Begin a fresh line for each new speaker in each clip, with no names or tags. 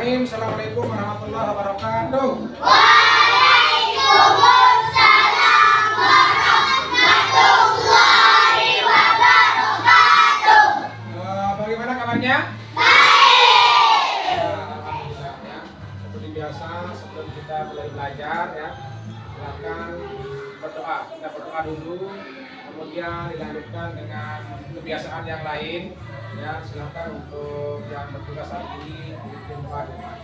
Bismillahirrahmanirrahim. Assalamualaikum warahmatullahi wabarakatuh.
Waalaikumsalam warahmatullahi wabarakatuh.
Bagaimana kabarnya?
Baik.
Alhamdulillah ya. Seperti biasa sebelum kita mulai belajar ya, silakan berdoa. Kita berdoa dulu, kemudian dilanjutkan dengan kebiasaan yang lain. Ya, silakan untuk yang bertugas hari ini berjumpa dengan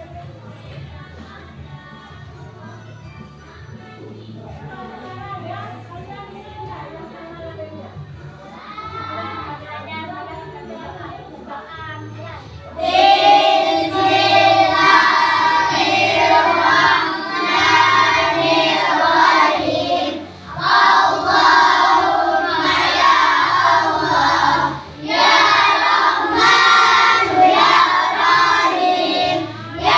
Ya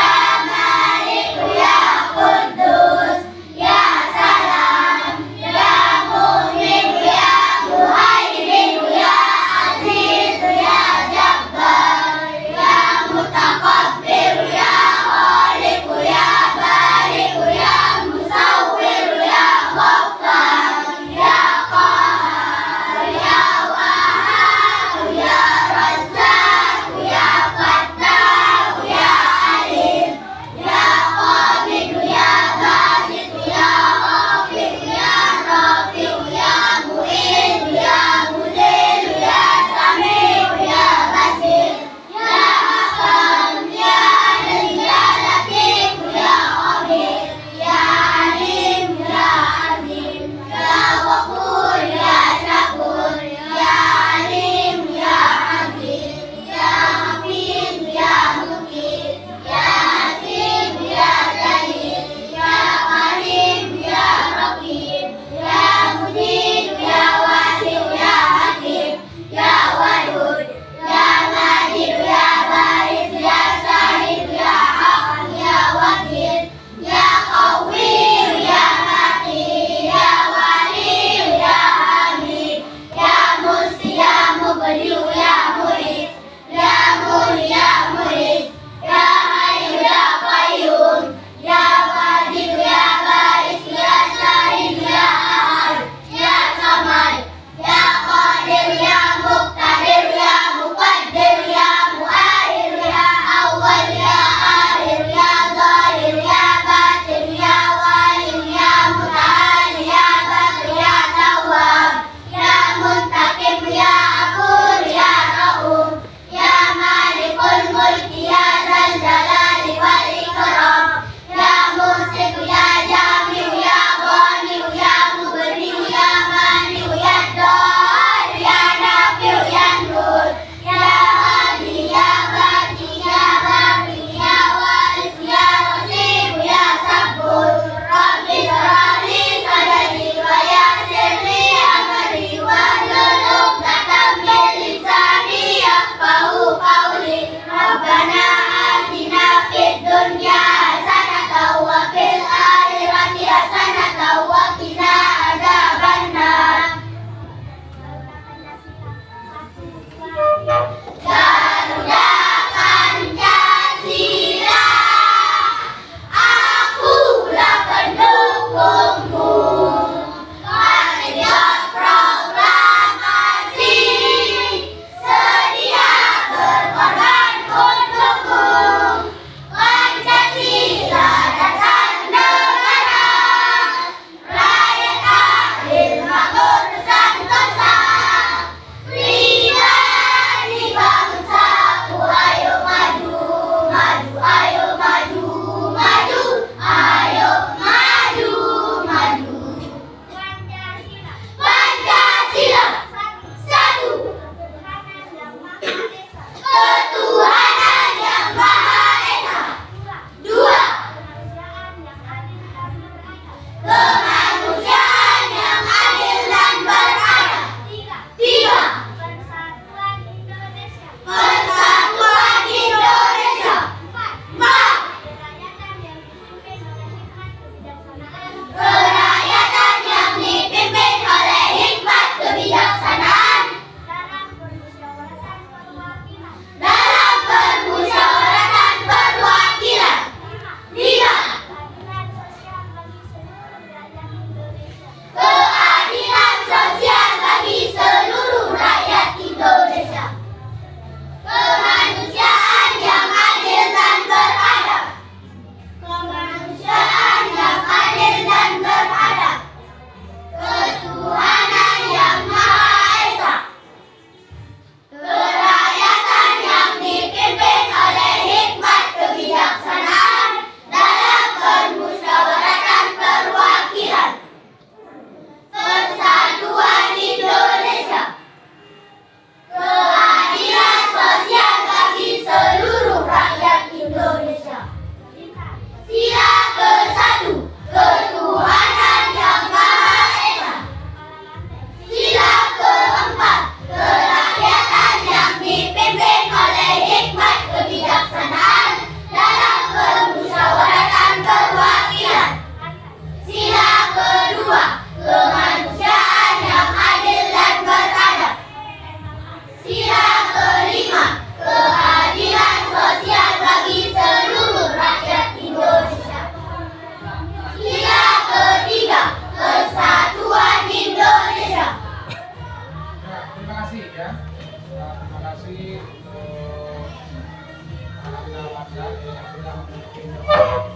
yang sudah memimpin kemudian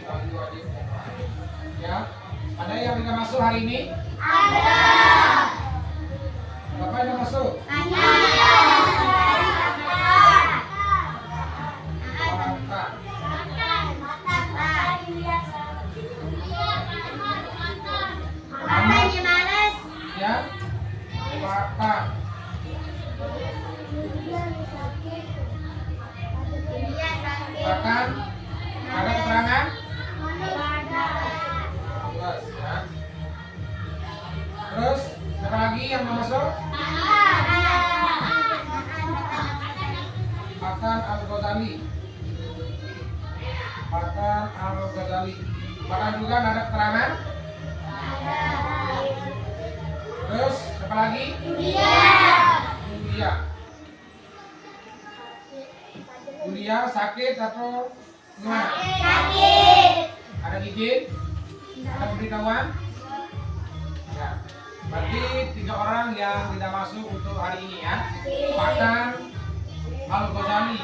Rabu Adit. Ya, ada yang tidak masuk hari ini?
Ada.
Bapak yang masuk?
Ada.
Ya, Bapak. Bahkan ada keterangan? Jelas, ya. Terus siapa lagi yang mau masuk? Bahkan Al-Ghazali. Bahkan Al-Ghazali. Bahkan juga ada keterangan? Terus siapa lagi? Julia sakit atau gimana? Ada izin? Ada pemberitahuan? Ya. Berarti 3 orang yang tidak masuk untuk hari ini ya. Bahkan Al-Ghazali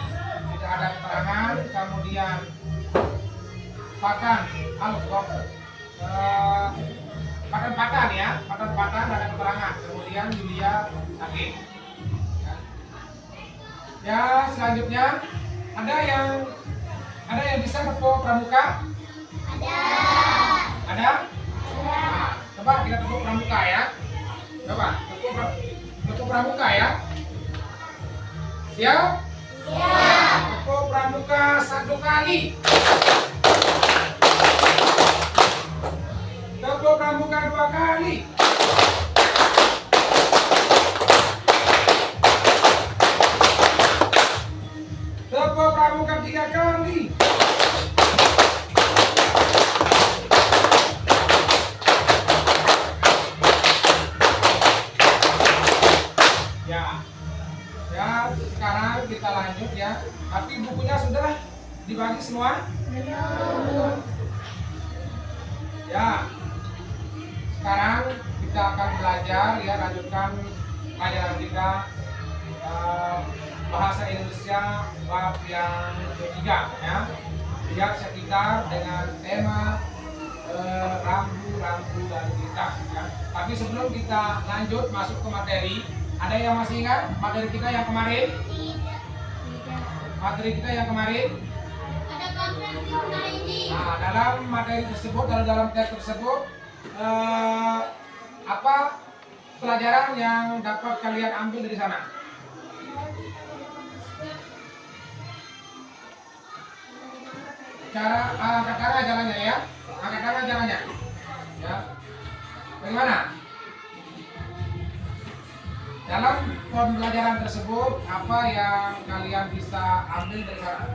tidak ada keterangan, kemudian bahkan Patan ya, Patan ada keterangan, kemudian Julia sakit. Ya, selanjutnya ada yang bisa tepuk pramuka? Ada? Nah, coba kita tepuk pramuka ya. Coba tepuk pramuka ya. Siap? Tepuk pramuka 1 kali. Tepuk pramuka 2 kali. Tepuk pramuka 3 kali. Ya, sekarang kita lanjut ya. Tapi bukunya sudah dibagi semua? Ya. Sekarang kita akan belajar ya, lanjutkan pelajaran kita bahasa Indonesia bab yang ketiga ya. Lihat sekitar dengan tema rambu-rambu lalu lintas ya. Tapi sebelum kita lanjut masuk ke materi, ada yang masih ingat materi kita yang kemarin? Materi kita yang kemarin? Nah, dalam materi tersebut, dalam teks tersebut, apa pelajaran yang dapat kalian ambil dari sana? Cara angkat tangan jalannya ya, angkat tangan jalannya. Ya, bagaimana? Dalam pembelajaran tersebut, apa yang kalian bisa ambil dari sana?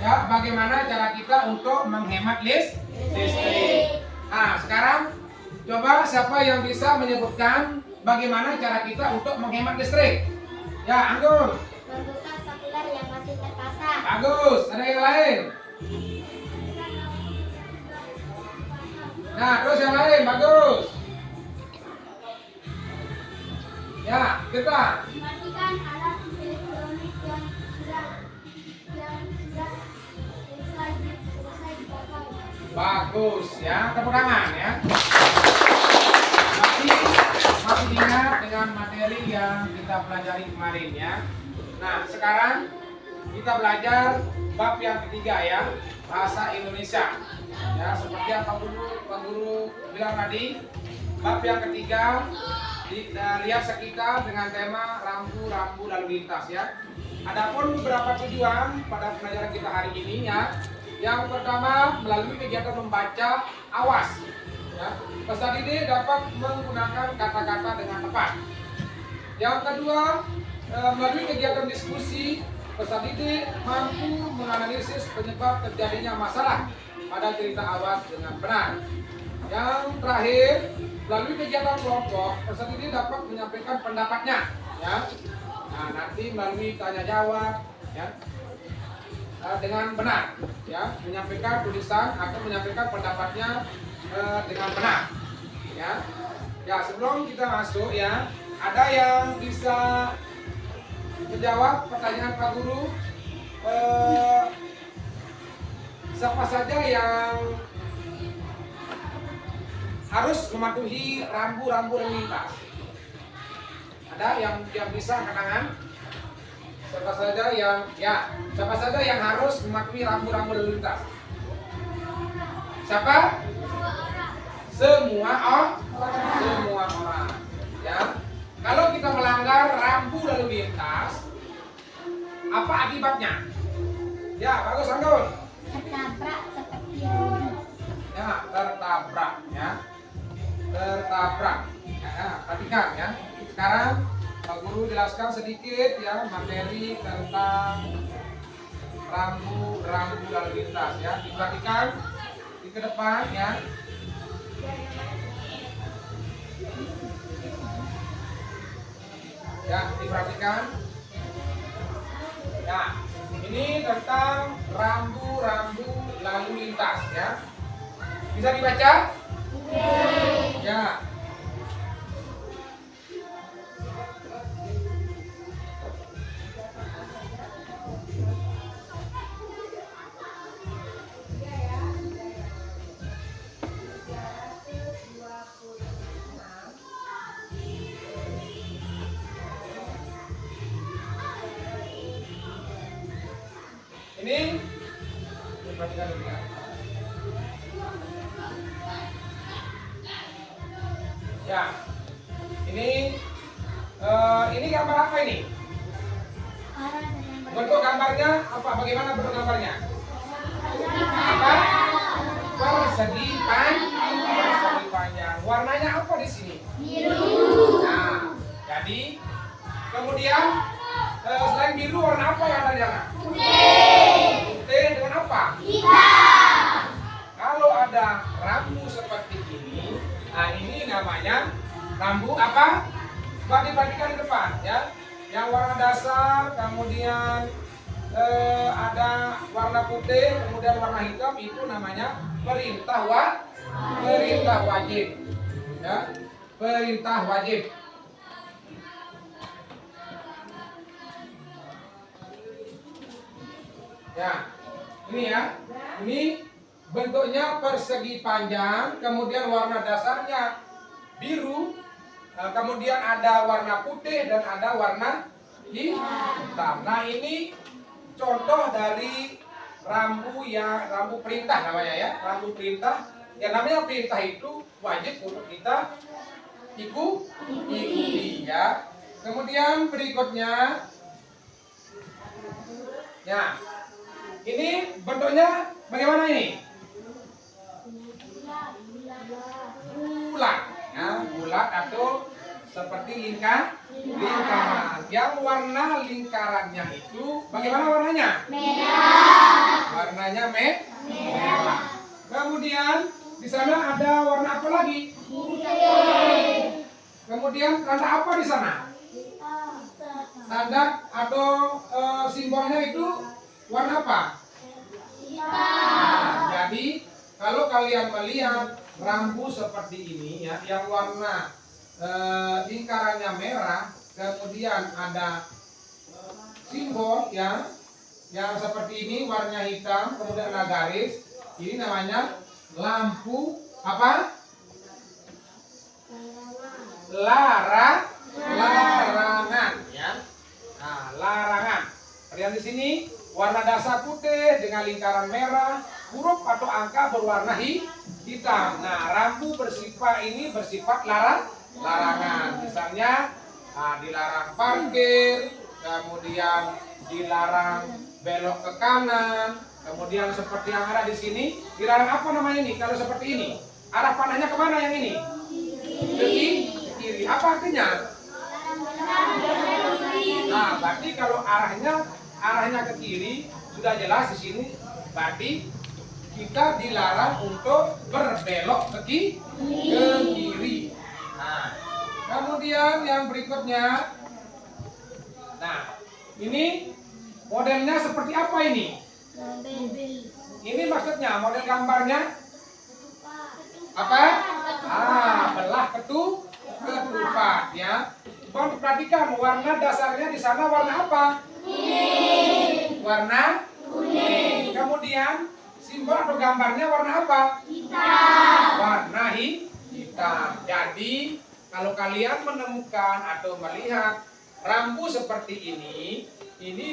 Ya, bagaimana cara kita untuk menghemat listrik? Nah, sekarang coba siapa yang bisa menyebutkan bagaimana cara kita untuk menghemat listrik? Ya, Anggun.
Membuka sekuler yang masih terpasang.
Bagus. Ada yang lain? Nah, terus yang lain, bagus. Ya, kita.
Mematikan alat elektronik yang sudah selesai dipakai.
Bagus ya, tepuk tangan ya. Masih ingat dengan materi yang kita pelajari kemarin ya. Nah, sekarang kita belajar bab yang ketiga ya, bahasa Indonesia. Ya, seperti yang Pak Guru bilang tadi, bab yang ketiga lihat sekitar dengan tema rambu-rambu lalu lintas ya. Adapun beberapa tujuan pada pelajaran kita hari ini ya. Yang pertama, melalui kegiatan membaca awas. Ya, peserta didik dapat menggunakan kata-kata dengan tepat. Yang kedua, melalui kegiatan diskusi, peserta didik mampu menganalisis penyebab terjadinya masalah pada cerita awas dengan benar. Yang terakhir, melalui kegiatan kelompok, peserta didik dapat menyampaikan pendapatnya. Ya, nah nanti melalui tanya jawab, ya. dengan benar, ya, menyampaikan tulisan atau menyampaikan pendapatnya dengan benar, ya. Ya, sebelum kita masuk, ya, ada yang bisa menjawab pertanyaan Pak Guru? Siapa saja yang harus mematuhi rambu-rambu lalu lintas? Ada yang bisa angkat tangan? Siapa saja yang harus mematuhi rambu-rambu lalu lintas? Siapa? Semua orang. Ya. Kalau kita melanggar rambu lalu lintas, apa akibatnya? Ya, bagus Anggun.
Tertabrak seperti ini.
Ya, tertabrak, ya. Tertabrak. Ya, perhatikan, ya. Sekarang Pak Guru jelaskan sedikit, ya, materi tentang rambu lalu lintas, ya. Diperhatikan di ke depan, ya. Ya, diperhatikan. Ya, ini tentang rambu-rambu lalu lintas, ya. Bisa dibaca? Ya. Ini perhatikan dulu, ya. Ya, ini gambar apa ini? Bentuk gambarnya apa? Bagaimana bentuk gambarnya? Apa? Persegi panjang. Warnanya apa di sini? Biru. Nah, jadi kemudian selain biru warna apa yang ada di sana? Putih dengan apa? Hitam. Kalau ada rambu seperti ini, nah ini namanya rambu apa? Coba diperhatikan di depan, ya. Yang warna dasar, kemudian ada warna putih, kemudian warna hitam, itu namanya perintah wajib, ya. Perintah wajib. Ya, ini ya, ini bentuknya persegi panjang, kemudian warna dasarnya biru, kemudian ada warna putih dan ada warna hitam. Nah, ini contoh dari rambu perintah namanya, ya, rambu perintah. Yang namanya perintah itu wajib untuk kita ikuti, ya. Kemudian berikutnya, ya. Ini bentuknya bagaimana ini? Bulat, ya, bulat atau seperti lingkaran. Yang warna lingkarannya itu bagaimana warnanya? Merah. Warnanya merah. Kemudian di sana ada warna apa lagi? Putih. Kemudian tanda apa di sana? Tanda atau simbolnya itu warna apa? Nah, jadi kalau kalian melihat rambu seperti ini, ya, yang warna lingkarannya merah, kemudian ada simbol, ya, yang seperti ini warna hitam, kemudian ada garis, ini namanya lampu apa? Larangan, ya. Nah, larangan. Lihat di sini warna dasar putih dengan lingkaran merah, huruf atau angka berwarna hitam. Nah, rambu bersifat larangan. Misalnya, dilarang parkir, kemudian dilarang belok ke kanan, kemudian seperti yang ada di sini, dilarang apa namanya ini? Kalau seperti ini, arah panahnya kemana yang ini? Ke kiri. Apa artinya? Nah, berarti kalau arahnya ke kiri, sudah jelas di sini, berarti kita dilarang untuk berbelok ke kiri. Nah, kemudian yang berikutnya, nah, ini modelnya seperti apa ini? Ini maksudnya model gambarnya apa? Belah ketupat ya. Perhatikan warna dasarnya di sana warna apa? Kuning. Warna kuning. Kemudian simbol atau gambarnya warna apa? Hitam. Warna hitam. Jadi kalau kalian menemukan atau melihat rambu seperti ini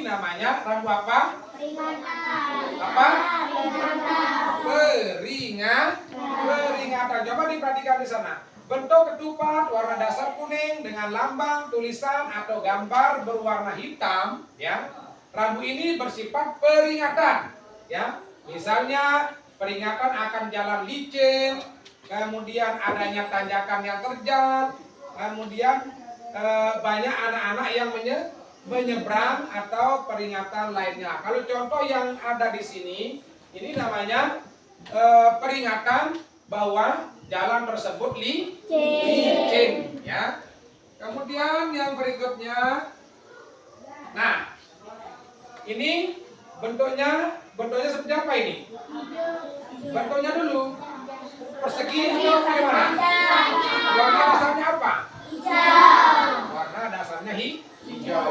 namanya rambu apa? Peringatan. Apa? Peringatan. Coba diperhatikan di sana. Bentuk ketupat warna dasar kuning dengan lambang, tulisan atau gambar berwarna hitam, ya. Rambu ini bersifat peringatan, ya. Misalnya peringatan akan jalan licin, kemudian adanya tanjakan yang terjal, kemudian banyak anak-anak yang menyeberang atau peringatan lainnya. Kalau contoh yang ada di sini, ini namanya peringatan bahwa jalan tersebut licin, ya. Kemudian yang berikutnya, nah, ini bentuknya seperti apa ini? Bentuknya dulu persegi atau bagaimana? Warna dasarnya apa? Hijau. Warna dasarnya hijau.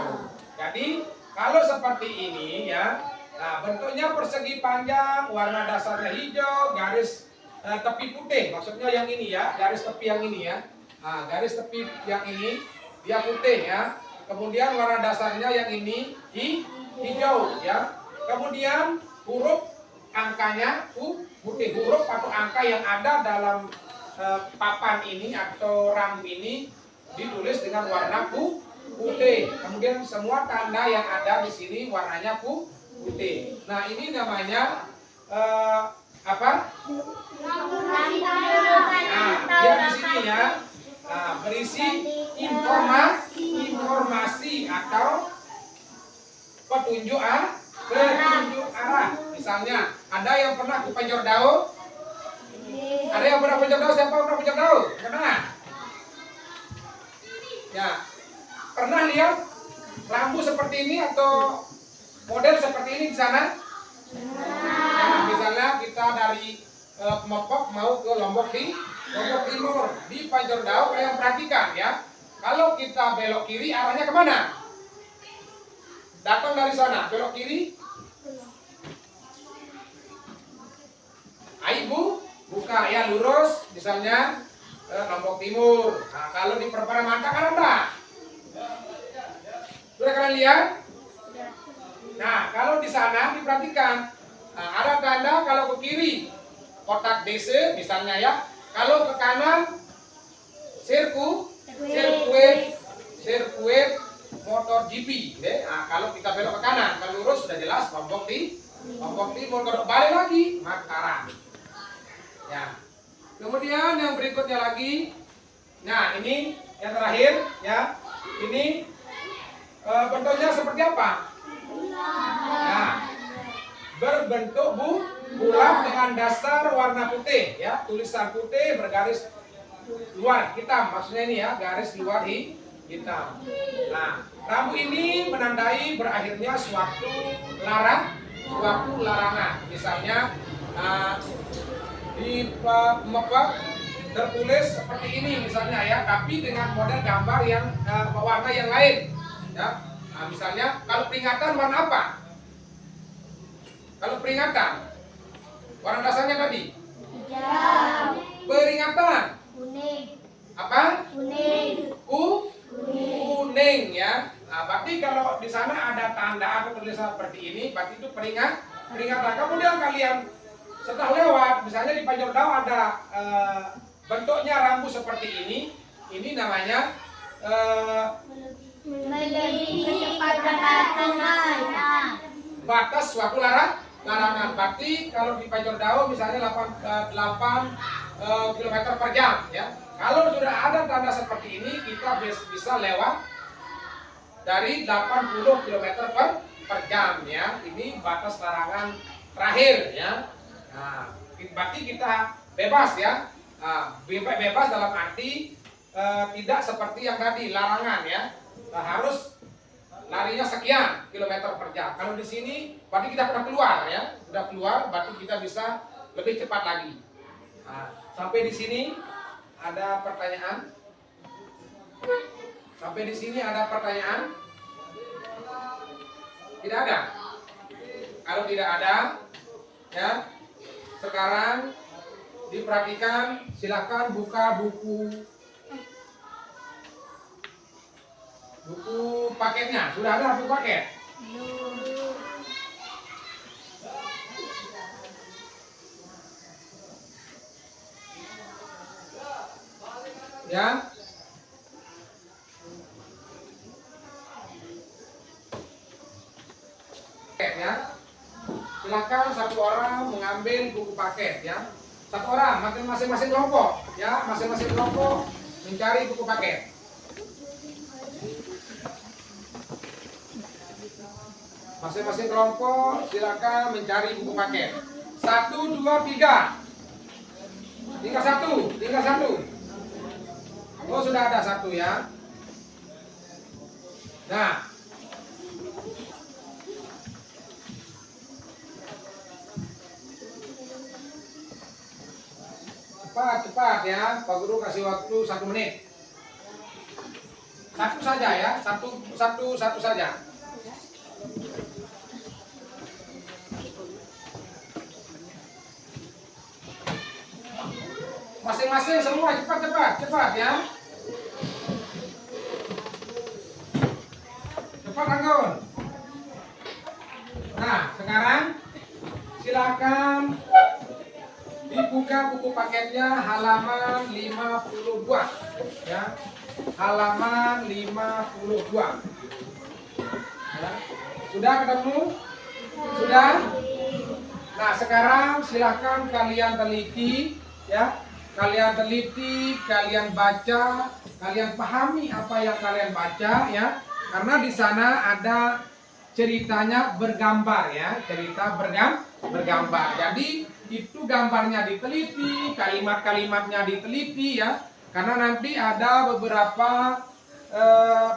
Jadi kalau seperti ini ya, nah bentuknya persegi panjang, warna dasarnya hijau, garis tepi putih, maksudnya yang ini ya, garis tepi yang ini ya. Nah, garis tepi yang ini dia putih ya. Kemudian warna dasarnya yang ini hijau ya. Kemudian huruf angkanya putih, huruf atau angka yang ada dalam papan ini atau rambu ini ditulis dengan warna putih. Kemudian semua tanda yang ada di sini warnanya putih. Nah, ini namanya apa? Nah, dia di sini ya. Nah, berisi informasi atau petunjuk arah. Misalnya, ada yang pernah ke Penjor Dao? Ada yang pernah Penjor Dao? Siapa pernah Penjor Dao? Pernah? Ya. Pernah lihat lampu seperti ini atau model seperti ini di sana? Nah, misalnya kita dari Mopok mau ke Lombok Timur di Penjor Dao, kalian perhatikan ya. Kalau kita belok kiri arahnya kemana? Datang dari sana, belok kiri. Ibu buka ya lurus, misalnya Lombok Timur. Nah, kalau di perempatan Manta kan ada. Sudah kalian lihat? Nah, kalau di sana diperhatikan, nah, ada tanda kalau ke kiri kotak DC misalnya ya. Kalau ke kanan sirkuit motor GP. Nah, kalau kita belok ke kanan, kalau lurus sudah jelas Lombok Timur. Kalau balik lagi Mataram. Ya. Kemudian yang berikutnya lagi, nah ini yang terakhir ya. Ini bentuknya seperti apa? Nah, berbentuk bulat dengan dasar warna putih ya, tulisan putih bergaris luar hitam, maksudnya ini ya, garis luar hitam. Nah, rambu ini menandai berakhirnya suatu larangan. Misalnya di tertulis seperti ini misalnya ya, tapi dengan model gambar yang warna yang lain ya. Nah, misalnya kalau peringatan warna apa? Kalau peringatan warna dasarnya tadi
Hijau.
peringatan
Kuning.
apa?
Kuning.
Kuning ya. Nah, berarti kalau di sana ada tanda atau tulisan seperti ini, berarti itu peringatan. Kemudian kalian setelah lewat, misalnya di Penjor Dao ada bentuknya rambu seperti ini namanya batas suatu larangan. Berarti kalau di Penjor Dao misalnya 8 km per jam ya. Kalau sudah ada tanda seperti ini, kita bisa lewat dari 80 km per jam ya. Ini batas larangan terakhir ya. Nah, berarti kita bebas ya. Bebas dalam arti tidak seperti yang tadi larangan ya. Harus larinya sekian kilometer per jam. Kalau di sini berarti kita udah keluar ya, udah keluar, berarti kita bisa lebih cepat lagi. Nah, sampai di sini ada pertanyaan? Sampai di sini ada pertanyaan? Tidak ada. Kalau tidak ada, ya, sekarang diperhatikan. Silakan buka buku paketnya. Sudah ada buku paket? Ya. Ya. Silakan satu orang mengambil buku paket ya. Satu orang, masing-masing kelompok ya, masing-masing kelompok mencari buku paket. Masing-masing kelompok silakan mencari buku paket. 1, 2, 3. Tinggal satu. Oh, sudah ada satu ya. Nah, cepat ya. Pak Guru kasih waktu 1 menit. Satu saja ya, satu saja. Masing-masing semua cepat ya. Cepat Anggun. Nah, sekarang silakan dibuka buku paketnya halaman 52 ya. Halaman 52. Ya. Sudah ketemu? Sudah? Nah, sekarang silakan kalian teliti ya. Kalian teliti, kalian baca, kalian pahami apa yang kalian baca ya. Karena di sana ada ceritanya bergambar ya, cerita bergambar. Jadi itu gambarnya diteliti, kalimat-kalimatnya diteliti ya. Karena nanti ada beberapa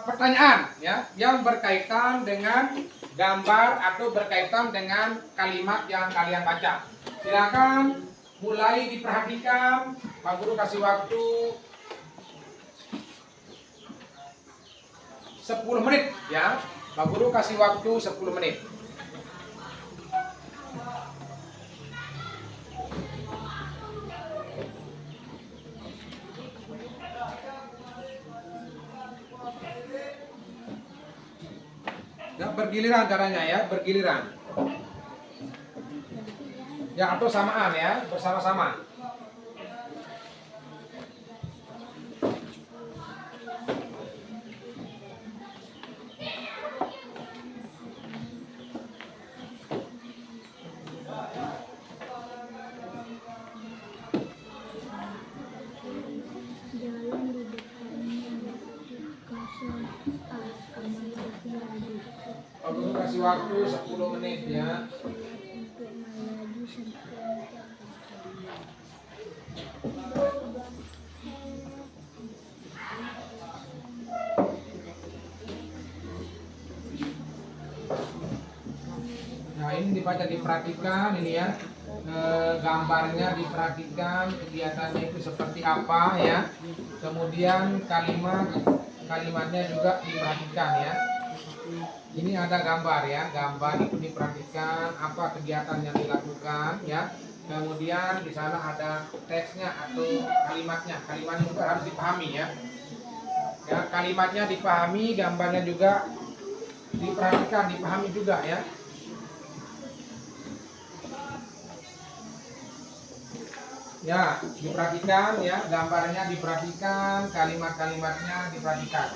pertanyaan ya yang berkaitan dengan gambar atau berkaitan dengan kalimat yang kalian baca. Silakan mulai diperhatikan. Pak Guru kasih waktu 10 menit ya. Pak Guru kasih waktu 10 menit. Ya, bergiliran caranya ya, bergiliran. Ya, atau samaan ya, bersama-sama. Aku kasih waktu 10 menit ya. Nah, ini diperhatikan ini ya. Gambarnya diperhatikan, kegiatannya itu seperti apa ya. Kemudian kalimatnya juga diperhatikan ya. Ini ada gambar ya, gambar itu diperhatikan apa kegiatan yang dilakukan ya. Kemudian di sana ada teksnya atau kalimatnya juga harus dipahami ya. Ya, kalimatnya dipahami, gambarnya juga diperhatikan, dipahami juga ya. Ya, diperhatikan ya, gambarnya diperhatikan, kalimat-kalimatnya diperhatikan.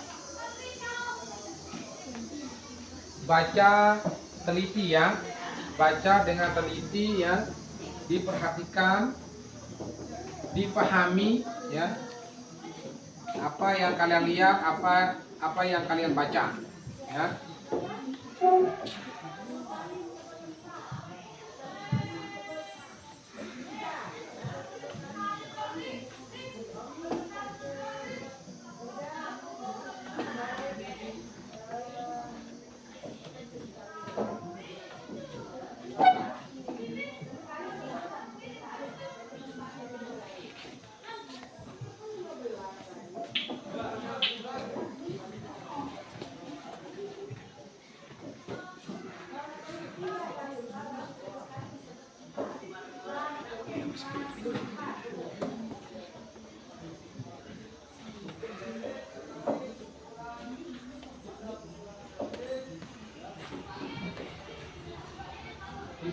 Baca teliti ya, baca dengan teliti ya, diperhatikan, dipahami ya, apa yang kalian lihat, apa yang kalian baca ya.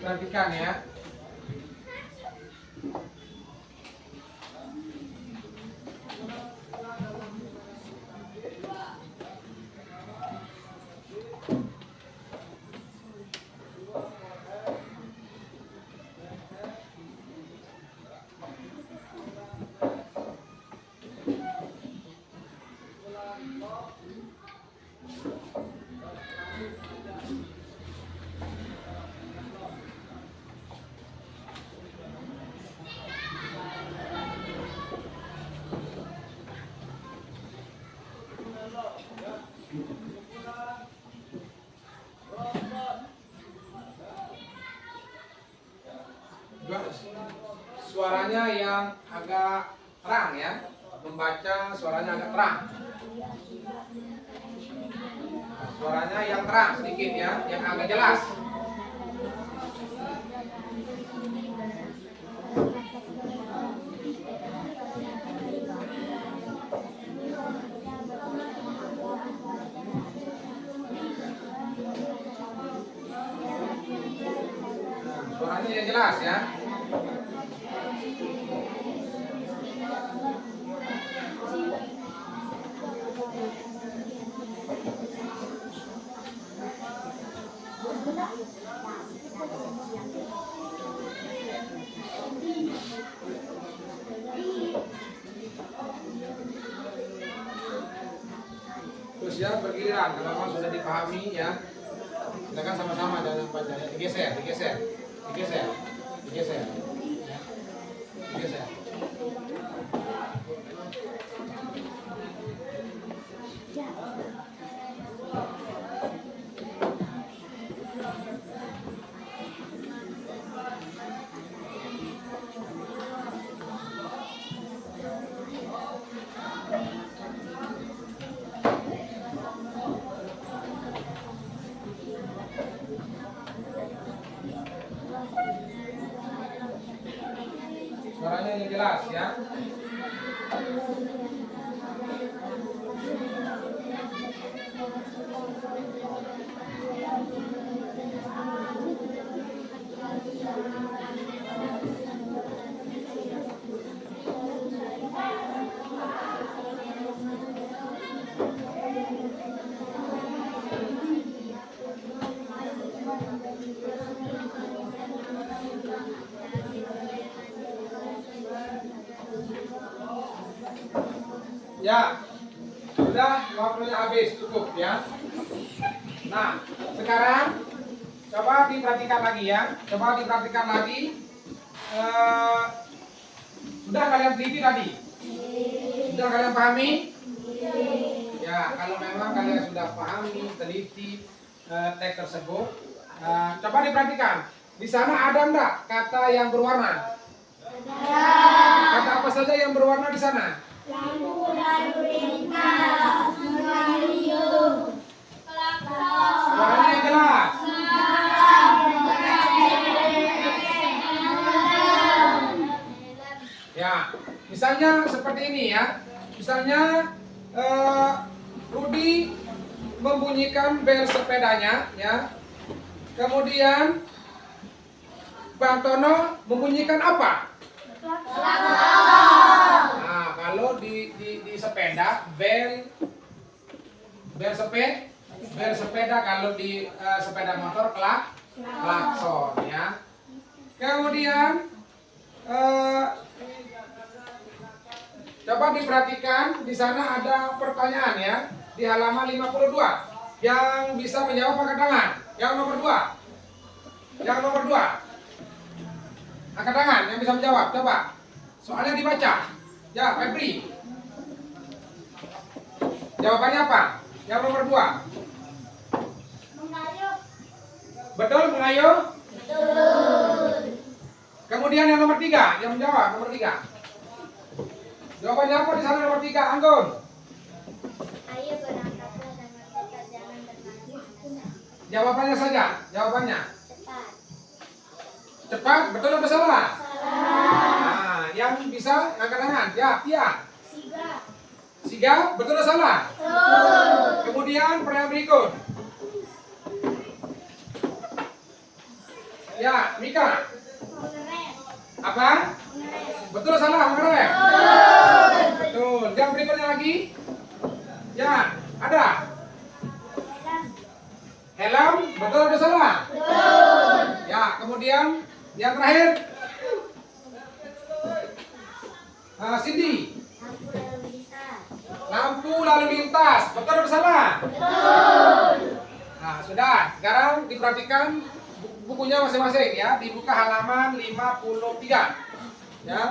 Perhatikan ya. Suaranya yang agak terang ya, membaca suaranya agak terang. Suaranya yang terang sedikit ya, yang agak jelas. Suaranya yang jelas ya. Terus ya bergiliran, kalau memang sudah dipahami ya, kita kan sama-sama dalam bacanya digeser, digeser, digeser, digeser, ya. Digeser. Suaranya yang jelas ya. Ya, sudah waktunya habis, cukup ya. Nah, sekarang coba diperhatikan lagi ya. Coba diperhatikan lagi. Sudah kalian teliti tadi? Sudah kalian pahami? Ya, kalau memang kalian sudah pahami, teliti teks tersebut, coba diperhatikan. Di sana ada enggak kata yang berwarna? Kata apa saja yang berwarna di sana?
Lampu lalu lintas, mengayuh,
Suaranya yang jelas. Ya, misalnya seperti ini ya. Misalnya Rudi membunyikan bel sepedanya ya. Kemudian Bang Tono membunyikan apa? Nah, kalau di sepeda bel sepeda, kalau di sepeda motor klakson ya. Kemudian coba diperhatikan, di sana ada pertanyaan ya, di halaman 52. Yang bisa menjawab angkat tangan. Yang nomor 2. Yang nomor 2. Angkat tangan yang bisa menjawab, coba. Soalnya dibaca. Ya, Febri. Jawabannya apa? Yang nomor 2.
mengayuh.
Betul, mengayuh?
Betul.
Kemudian yang nomor 3, yang menjawab nomor 3. Jawabannya apa di sana nomor 3, Anggun?
Ayo berangkatlah dengan cepat, jangan bermalas-malasan.
Jawabannya saja, jawabannya.
Cepat.
Cepat, betul atau salah?
Salah.
Nah, yang bisa angkat tangan. Ya, Tia.
Sigap.
Sigap, betul atau salah?
Betul.
Kemudian pertanyaan berikut. Ya, Mika.
Mengerem.
Apa?
Mengerem.
Betul salah, mengerem? Betul. Yang berikutnya lagi. Ya, ada.
Helm.
Helm, betul atau salah?
Betul.
Ya, kemudian yang terakhir. Cindy.
Lampu lalu lintas.
Lampu lalu lintas, betul atau salah?
Betul.
Nah, sudah. Sekarang diperhatikan bukunya masing-masing ya. Dibuka halaman 53. Ya.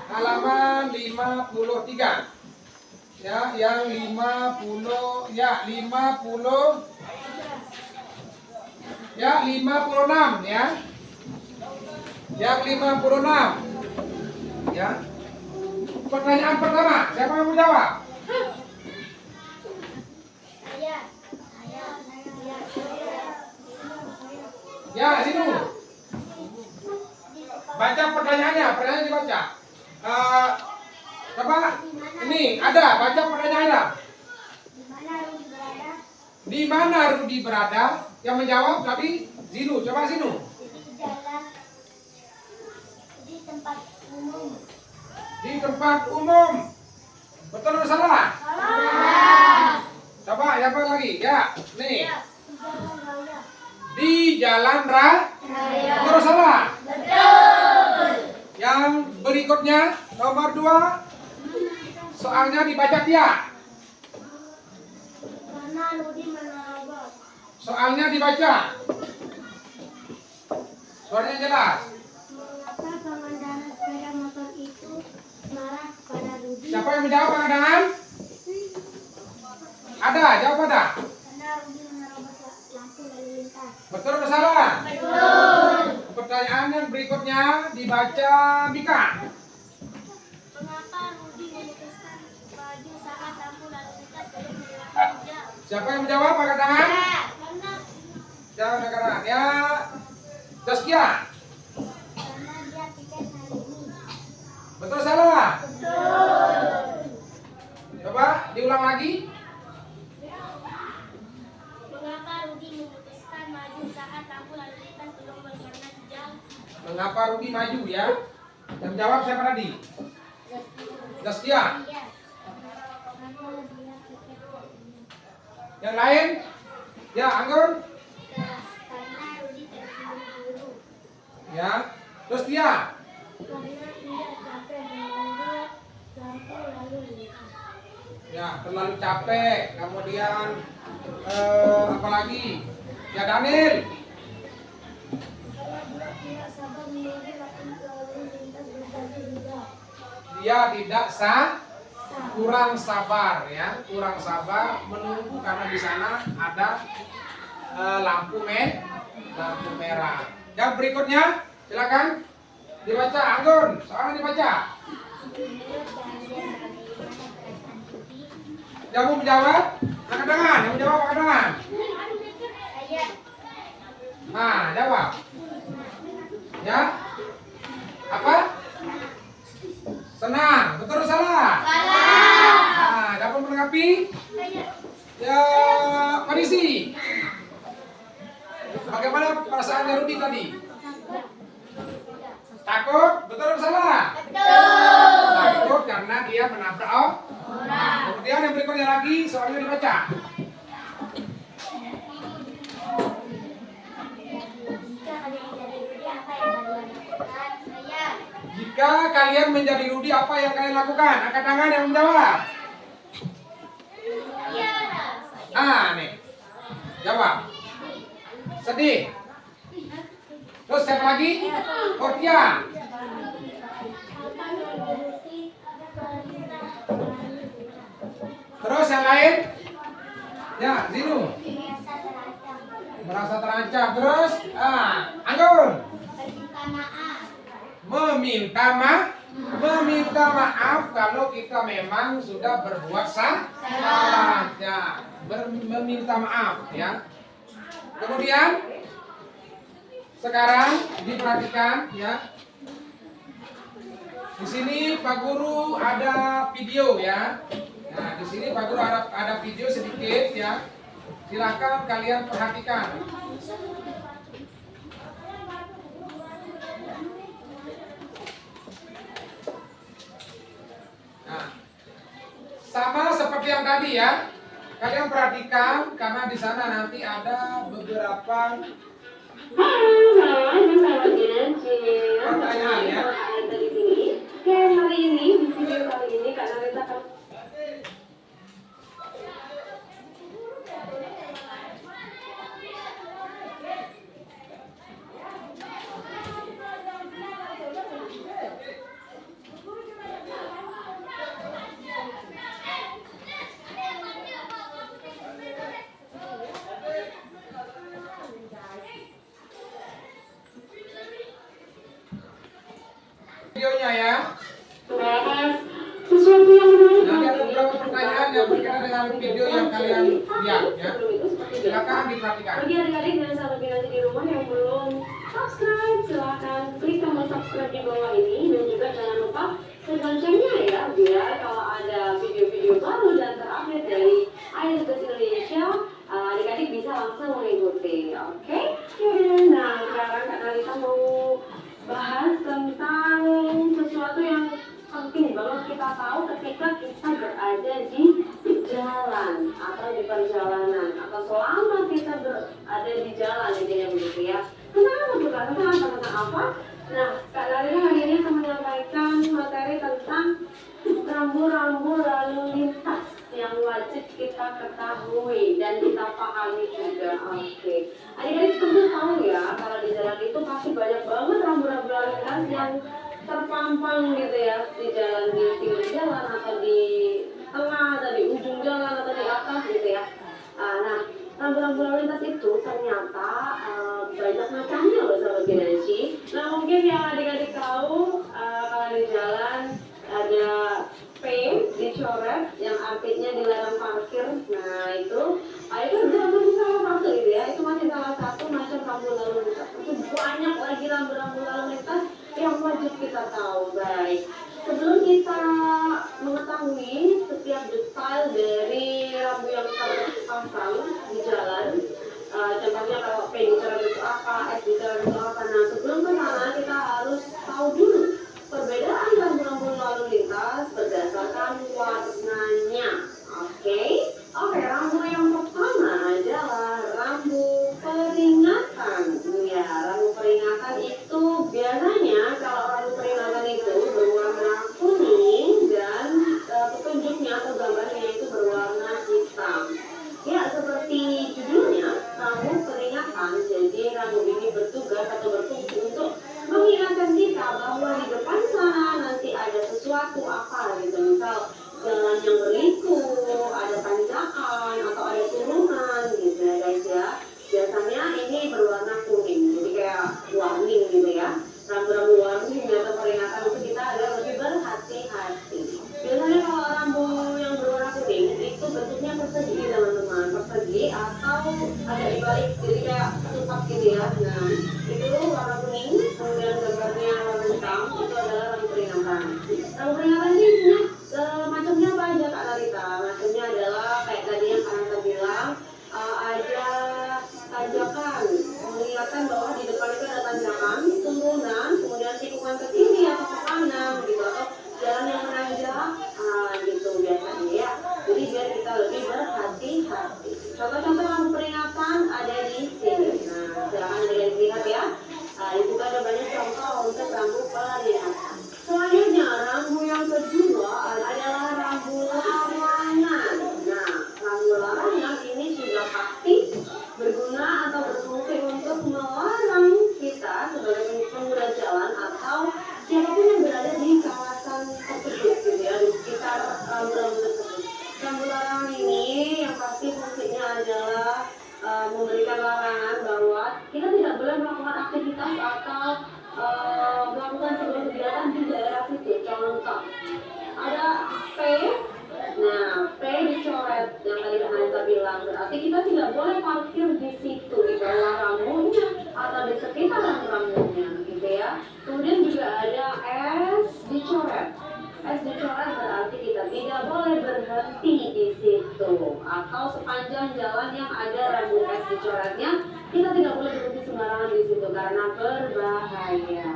Halaman 53. Ya, yang 50 ya 50 ya 56 ya. Yang 56. Ya. Pertanyaan pertama, siapa yang mau jawab?
Saya.
Ya, sini. Baca pertanyaannya, pertanyaan dibaca. Coba ini ada, baca pertanyaannya.
Di mana
Di mana Rudi
Rudi berada?
berada? Yang menjawab tadi Zinu. Coba Zinu.
Di jalan. Di tempat umum.
Di tempat umum. Betul atau salah?
Salah.
Coba siapa lagi? Ya, nih.
Ya. Di jalan raya.
Di jalan raya.
Raya.
Betul atau salah?
Betul.
Yang berikutnya nomor 2. Soalnya dibaca Tia.
Karena Rudi menerobos.
Soalnya dibaca. Suaranya jelas.
Mengapa pengendara sepeda motor itu marah pada Rudi?
Siapa yang menjawab pengadangan? Ada, jawab ada.
Karena Rudi menerobos lampu lalu lintas.
Betul atau salah?
Betul.
Pertanyaan yang berikutnya dibaca Mika.
Mengapa Rudi memutuskan maju saat lampu lalu lintas belum melewati jam?
Siapa yang menjawab angkat tangan?
Karena
Jangan angkat tangan. Ya, Zaskia.
karena dia tiket hari ini.
Betul atau salah?
Betul.
Coba diulang lagi.
Mengapa Rudi memutuskan maju saat lampu lalu lintas belum berwarna hijau?
Mengapa Rudi maju ya? Yang jawab siapa tadi? Zaskia.
Iya. Karena dia tiket hari ini.
Yang lain? Ya, Anggun.
Karena Rudi terburu-buru.
Ya. Terus Tia.
Karena tidak capek menunggu lampu lalu lintas.
Ya, terlalu capek. Kemudian apa lagi? Ya, Daniel.
Karena dia tidak sabar menunggu lampu lalu lintas berganti hijau.
Dia tidak kurang sabar ya, kurang sabar menunggu karena di sana ada lampu merah. Yang berikutnya silakan dibaca Anggun, soalnya dibaca.
Menurut kalian bagaimana perasaan Rudi?
Yang mau menjawab angkat tangan, yang menjawab angkat tangan.
Saya.
Nah, jawab. Ya. Apa? Senang, betul atau salah?
Salah.
Nah, dapat menanggapi?
Saya.
Ya, Marisi. Bagaimana perasaannya Rudi tadi? Takut, betul atau salah?
Betul.
Takut karena dia menabrak orang. Kemudian yang berikutnya lagi soalnya dibaca.
Jika kalian menjadi Rudi, apa yang kalian lakukan? Saya.
Jika kalian menjadi Rudi, apa yang kalian lakukan? Angkat tangan yang menjawab.
Iya.
Nih. Jawab. Sedih. Terus siapa lagi? Kotia. Terus yang lain? Ya, Zinu. Merasa terancam. Terus, Anggun. Meminta maaf kalau kita memang sudah berbuat salah. Ya, meminta maaf ya. Kemudian sekarang diperhatikan ya. Di sini Pak Guru ada video ya. Nah, di sini Pak Guru ada video sedikit ya. Silakan kalian perhatikan. Sama seperti yang tadi ya. Kalian perhatikan karena di sana nanti ada beberapa pertanyaan ya.
Oke, hari ini di video kali ini Kak Narita akan
videonya ya.
bahas sesuatu yang menarik.
Nanti ada beberapa pertanyaan yang berkaitan dengan video yang kalian lihat ya. Silakan diperhatikan.
Bagi adik-adik dan sahabat binati di rumah yang belum subscribe, silahkan klik tombol subscribe di bawah ini dan juga jangan lupa klik loncengnya ya, biar kalau ada video-video baru dan terupdate dari iDubbbz Indonesia, adik-adik bisa langsung mengikuti. Oke? Nah, sekarang Kak Narita mau bahas tentang sesuatu yang penting banget kita tahu ketika kita berada di jalan atau di perjalanan atau selama kita berada di jalan intinya begitu ya. Tentang apa? Nah, Kak Narita hari ini akan menyampaikan materi tentang rambu-rambu lalu lintas yang wajib kita ketahui dan kita pahami juga. Oke. Adik-adik tentu tahu ya, kalau di jalan itu pasti banyak banget rambu-rambu lalu lintas yang terpampang gitu ya, di jalan, di pinggir jalan atau di tengah atau di ujung jalan atau di atas gitu ya. Nah, rambu-rambu lalu lintas itu ternyata banyak macamnya loh sahabat Binansi. Nah, mungkin yang adik-adik tahu kalau di jalan ada P dicoret yang artinya dilarang parkir. Nah, itu masih salah satu gitu ya. Itu masih salah satu macam rambu lalu lintas. Itu banyak lagi rambu-rambu lalu lintas yang wajib kita tahu. Baik, sebelum kita mengetahui setiap detail dari rambu yang terpasang di jalan, contohnya kalau P dicoret itu apa, S dicoret itu apa. Nah, sebelum ke sana kita harus tahu dulu perbedaan rambu-rambu lalu lintas berdasarkan warnanya. Oke, rambu yang pertama adalah rambu peringatan. Ya, rambu peringatan itu biasanya kalau rambu peringatan itu berwarna kuning dan petunjuknya atau gambarnya itu berwarna hitam. Ya, seperti judulnya, rambu peringatan. Jadi rambu ini bertugas atau berfungsi untuk mengingatkan kita bahwa di depan sana nanti ada sesuatu apa gitu. Misal jalan yang berliku, ada tanjakan atau ada turunan gitu ya guys ya. Biasanya ini berwarna kuning, jadi kayak warning gitu ya. Rambu-rambu warning atau peringatan untuk kita agar lebih berhati-hati. Biasanya kalau rambu yang berwarna kuning itu bentuknya persegi teman-teman, persegi atau ada dibalik, jadi kayak ketupat gitu ya. Nah, itu warna kuning, kemudian gambarnya warna hitam, itu adalah rambu peringatan. Rambu peringatan ini isinya macamnya apa aja Kak Narita? Macamnya adalah kayak tadi yang Kak Narita bilang, ada tanjakan, mengingatkan bahwa di depan itu ada tanjakan, turunan, kemudian tikungan ke kiri atau ke kanan gitu, atau jalan yang menanjak gitu biasanya ya. Jadi biar kita lebih berhati-hati. Contoh-contoh lampu peringatan ada di sini. Nah, silakan dilihat ya. Di situ ada banyak contoh untuk rambu peringatan. Selanjutnya, rambu yang kedua adalah rambu larangan. Nah, rambu larangan ini sudah pasti berguna atau berfungsi untuk melarang kita sebagai pengguna jalan atau siapapun yang berada di kawasan tersebut gitu ya, di sekitar rambu-rambu tersebut. Rambu larangan ini yang pasti fungsinya adalah memberikan larangan bahwa kita tidak boleh melakukan aktivitas atau melakukan sebuah kegiatan di daerah situ. Contoh, ada P. Nah, P dicoret yang tadi Kak bilang, berarti kita tidak boleh parkir di situ, di bawah rambunya atau di sekitar rambunya gitu ya. Kemudian juga ada S dicoret. S dicoret berarti kita tidak boleh berhenti di situ, atau sepanjang jalan yang ada rambu S dicoretnya kita tidak boleh berhenti sembarangan di situ karena berbahaya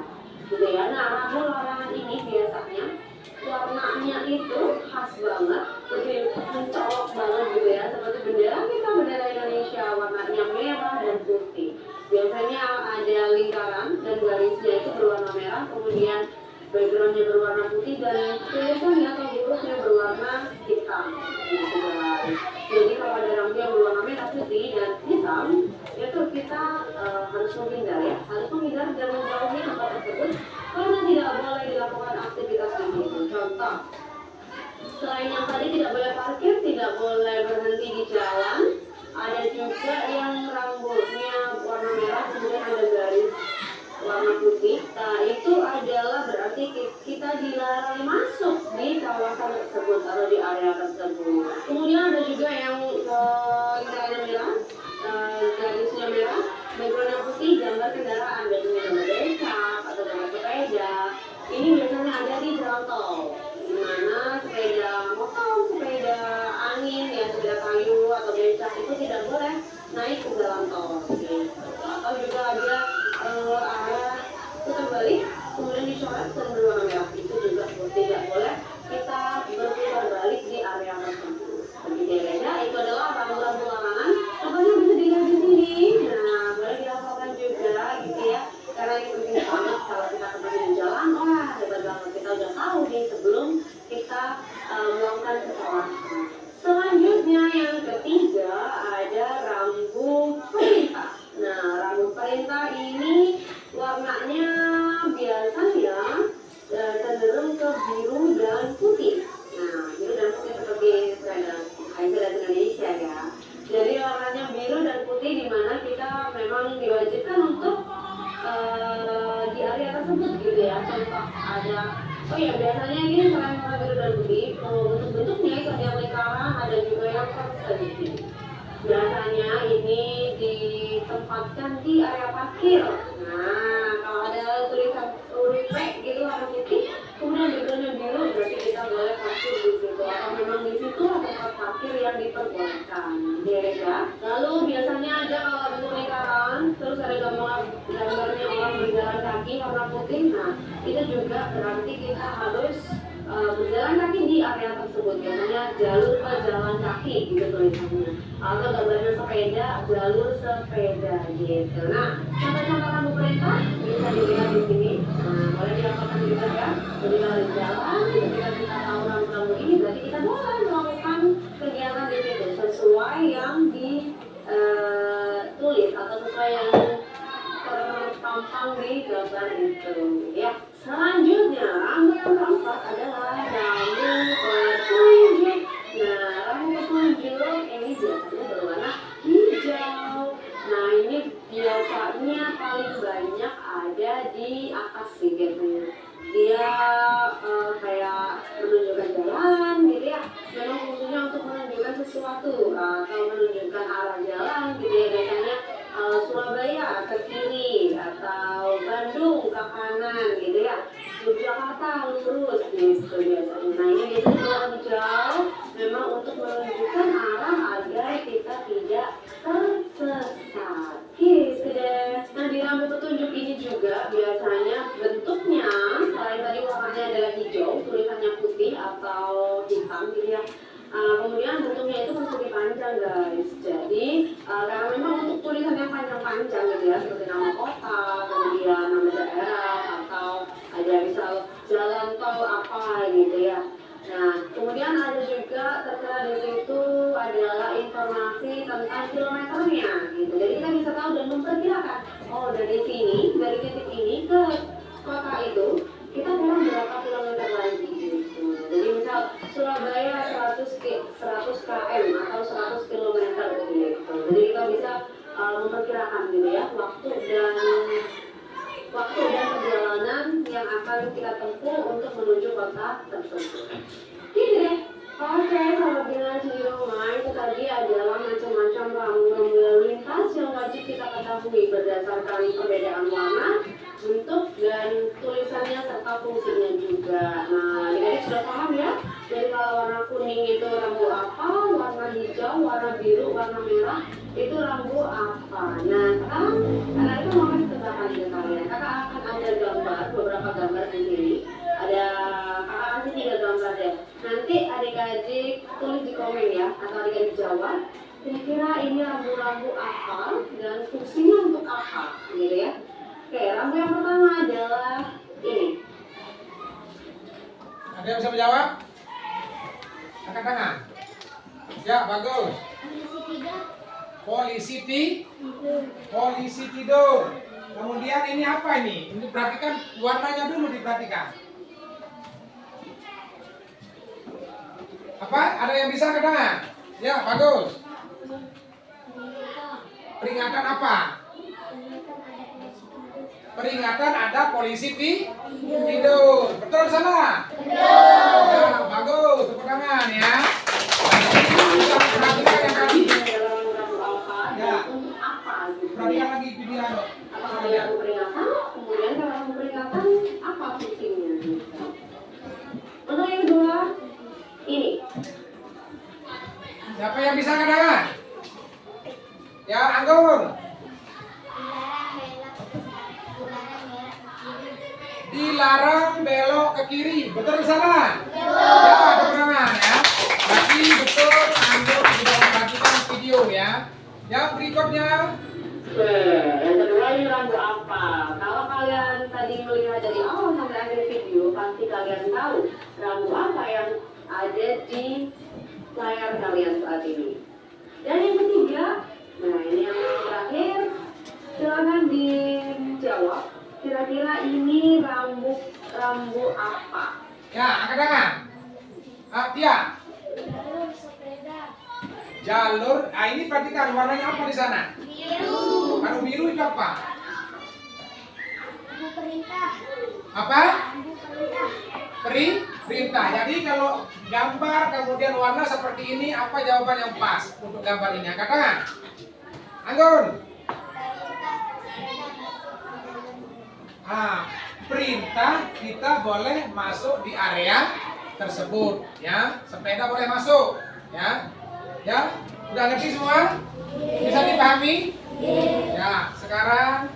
gitu ya. Nah, rambu larangan ini biasanya warnanya itu khas banget lebih mencolok banget gitu ya, seperti bendera kita, bendera Indonesia warnanya merah dan putih. Biasanya ada lingkaran dan garisnya itu berwarna merah, kemudian backgroundnya berwarna putih dan tulisannya atau hurufnya berwarna hitam gitu guys. Jadi kalau ada rambu yang berwarna merah, putih dan hitam itu kita harus menghindar ya, harus menghindar dan menjauhi tempat tersebut karena tidak boleh dilakukan aktivitas di situ. Contoh, selain yang tadi tidak boleh parkir, tidak boleh berhenti di jalan, ada juga yang rambutnya warna merah kemudian ada garis warna putih. Nah itu adalah berarti kita dilarang masuk di kawasan tersebut atau di area tersebut. Kemudian ada juga yang lingkarannya merah, garisnya merah, backgroundnya putih, gambar kendaraan, biasanya gambar becak atau gambar sepeda. Ini biasanya ada di jalan tol, di mana sepeda motor, sepeda angin, ya sepeda kayu atau becak itu tidak boleh naik ke jalan tol. Gitu. Atau juga ada arah putar balik, kemudian dicoret dan berwarna merah, itu juga tidak boleh kita berputar balik di area tersebut. Berbeda-beda, itu adalah rambu-rambu larangan. Contohnya bisa dilihat di sini. Nah, boleh dihafalkan juga gitu ya. Karena ini penting banget kalau kita kembali jalan, wah hebat banget, kita udah tahu nih sebelum kita melakukan kesalahan. Selanjutnya yang ketiga ada rambu perintah. Nah, rambu perintah ini warnanya biasanya cenderung ke biru dan putih. Nah, biru dan putih seperti seragam Indonesia ya. Jadi warnanya biru dan putih di mana kita memang diwajibkan untuk di area tersebut gitu ya. Contoh ada, oh ya biasanya ini selain warna biru dan putih, untuk bentuknya itu ada yang lingkaran, ada juga yang persegi. Biasanya ini ditempatkan di area parkir. Nah, kalau ada tulisan huruf P gitu warna putih, kemudian backgroundnya biru, berarti kita boleh parkir di situ. Atau memang di situ ada tempat parkir yang diperbolehkan. Ya. Lalu biasanya ada kalau bentuk lingkaran, terus ada gambarnya orang berjalan kaki warna putih. Nah, itu juga berarti kita harus berjalan kaki di area tersebut, biasanya jalur pejalan kaki gitu tulisannya, atau gambarnya sepeda, jalur sepeda gitu. Nah, contoh-contoh rambu perintah bisa dilihat di sini. Nah, boleh dihafalkan juga ya. Jadi kalau di jalan, ketika kita tahu rambu-rambu ini, berarti kita boleh melakukan kegiatan di situ sesuai yang ditulis atau sesuai yang terpampang di gambar itu ya. Selanjutnya, rambu yang keempat adalah rambu petunjuk. Nah, rambu petunjuk ini biasanya berwarna hijau. Nah, ini biasanya paling banyak ada di atas sih biasanya. Dia kayak menunjukkan jalan gitu ya. Memang fungsinya untuk menunjukkan sesuatu atau menunjukkan arah jalan gitu ya. Biasanya Surabaya ke kiri atau Bandung ke kanan gitu ya, Yogyakarta lurus gitu biasanya. Nah ini biasanya kalau hijau memang untuk menunjukkan arah agar kita tidak tersesat gitu deh. Nah di rambu petunjuk ini juga biasanya bentuknya selain tadi warnanya adalah hijau, tulisannya putih atau hitam gitu ya. Kemudian bentuknya itu persegi panjang guys. Jadi karena memang untuk tulisan yang panjang-panjang gitu ya, seperti nama kota, kemudian nama daerah atau ada misal jalan tol apa gitu ya. Nah kemudian ada juga tertera di situ adalah informasi tentang kilometernya gitu. Jadi kita bisa tahu dan memperkirakan, oh dari sini, dari titik ini ke kota itu kita kurang berapa kilometer lagi gitu. Jadi misal Surabaya 100 km atau 100 km gitu. Jadi kita bisa memperkirakan gitu ya waktu dan perjalanan yang akan kita tempuh untuk menuju kota tersebut. Gitu deh. Oke, sahabat dinas di rumah, itu tadi adalah macam-macam rambu-rambu lalu lintas yang wajib kita ketahui berdasarkan perbedaan warna, bentuk, dan tulisannya serta fungsinya juga. Nah, adik-adik sudah paham ya? Jadi kalau warna kuning itu rambu apa, warna hijau, warna biru, warna merah itu rambu apa. Nah, sekarang anak-adik mau kasih tebak ke kalian. Kakak akan ada gambar, beberapa gambar di sini. Ada kakak kasih 3 gambar deh. Nanti adik-adik tulis di komen ya, atau adik-adik jawab. Kira-kira ini rambu-rambu apa dan fungsinya untuk apa, gitu ya? Oke, rambu yang pertama adalah ini.
Ada yang bisa menjawab? Angkat tangan. Ya, bagus. Polisi tidur. Kemudian ini apa ini? Ini perhatikan warnanya dulu, diperhatikan. Apa? Ada yang bisa angkat tangan? Ya, bagus. Peringatan apa? Peringatan ada polisi tidur. Betul salah? Betul. Ya, bagus. Tepuk tangan ya. Kita perhatikan yang tadi. Ya. Perhatikan lagi video.
Apakah ada lampu peringatan? Kemudian kalau lampu peringatan apa fungsinya? Untuk yang kedua, ini.
Siapa yang bisa angkat tangan? Ya, Anggun. Dilarang belok ke kiri. Betul atau salah? Betul. Ya, tepuk tangan ya. Berarti betul Anggun sudah memperhatikan video ya. Yang berikutnya.
Yang kedua ini rambu apa? Kalau kalian tadi melihat dari awal sampai akhir video, pasti kalian tahu rambu apa yang ada di layar kalian saat ini. Dan yang ketiga, nah ini yang terakhir, silakan dijawab. Kira-kira ini rambu apa?
Ya, angkat tangan. Tia.
Jalur sepeda.
Jalur. Ini perhatikan warnanya apa di sana?
Biru.
Kalau biru itu apa?
Lampu perintah.
Apa?
Lampu perintah.
Perintah. Jadi kalau gambar kemudian warna seperti ini, apa jawaban yang pas untuk gambar ini? Angkat tangan. Anggun. Perintah kita boleh masuk di area tersebut, ya. Sepeda boleh masuk, ya. Ya, udah ngerti semua? Bisa dipahami? Ya, sekarang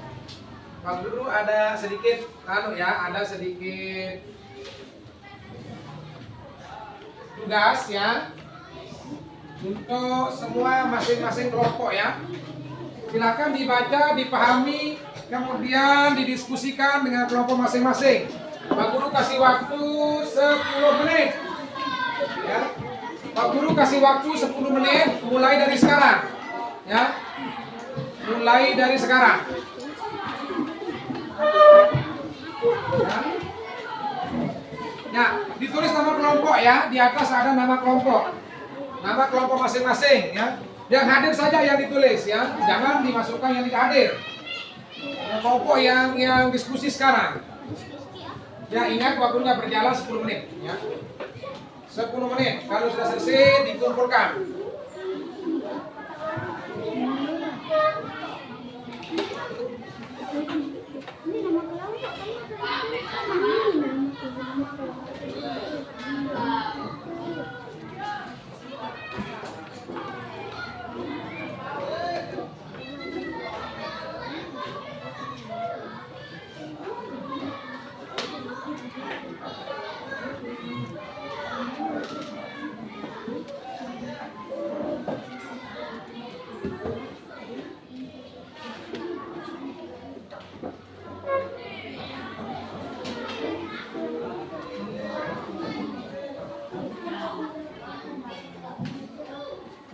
Pak Guru ada sedikit, ada sedikit tugas ya untuk semua masing-masing kelompok ya. Silakan dibaca, dipahami, kemudian didiskusikan dengan kelompok masing-masing. Pak Guru kasih waktu 10 menit. Ya. Pak Guru kasih waktu 10 menit mulai dari sekarang. Ya. Mulai dari sekarang. Ya, ditulis nama kelompok ya. Di atas ada nama kelompok. Nama kelompok masing-masing ya. Yang hadir saja yang ditulis ya. Jangan dimasukkan yang tidak hadir. Kelompok yang diskusi sekarang. Ya, ingat waktunya berjalan 10 menit ya. 10 menit. Kalau sudah selesai dikumpulkan.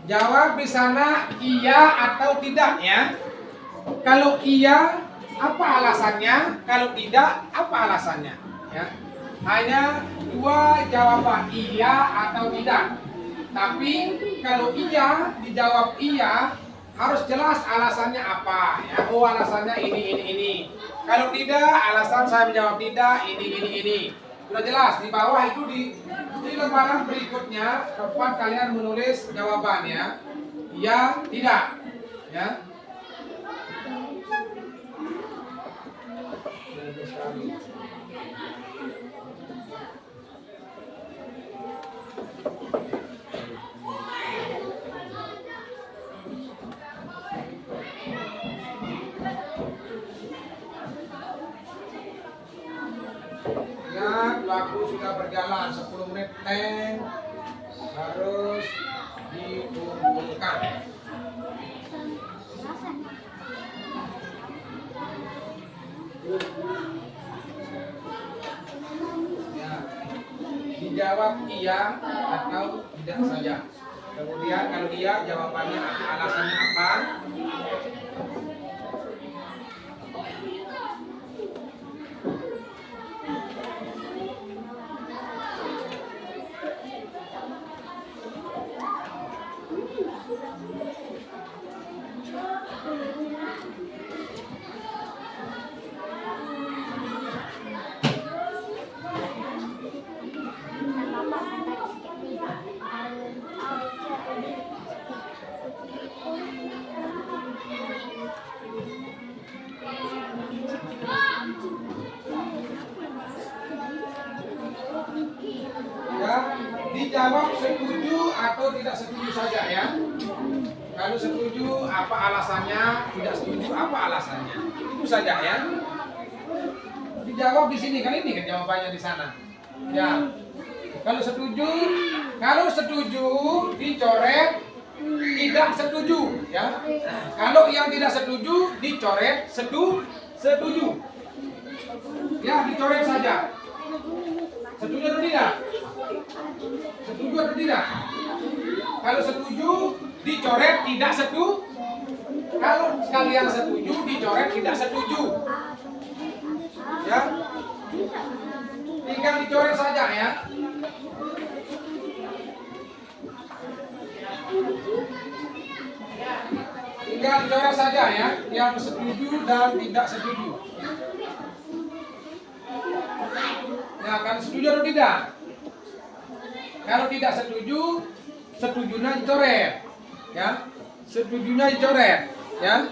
Jawab di sana iya atau tidak ya. Kalau iya, apa alasannya? Kalau tidak, apa alasannya? Ya. Hanya 2 jawaban, iya atau tidak. Tapi kalau iya, dijawab iya, harus jelas alasannya apa ya. Oh, alasannya ini. Kalau tidak, alasan saya menjawab tidak, ini. Sudah jelas di bawah itu di lembaran berikutnya tempat kalian menulis jawabannya. Iya, tidak. Ya. Ya, waktu sudah berjalan 10 menit. jawab iya atau tidak saja. Kemudian kalau iya jawabannya alasannya apa? Ya, dijawab setuju atau tidak setuju saja ya. Kalau setuju apa alasannya, tidak setuju apa alasannya. Itu saja ya. Dijawab di sini kan, ini kan jawabannya di sana. Ya. Kalau setuju dicoret tidak setuju ya. Kalau yang tidak setuju dicoret setuju. Ya, dicoret saja. Setuju atau tidak? Setuju atau tidak? Kalau setuju dicoret tidak setuju. Kalau kalian setuju dicoret tidak setuju. Ya. Tinggal dicoret saja ya. Tinggal dicoret saja ya, yang setuju dan tidak setuju. Nah, kan setuju atau tidak? Kalau tidak setuju, setujunya dicoret, ya. Setujunya dicoret, ya.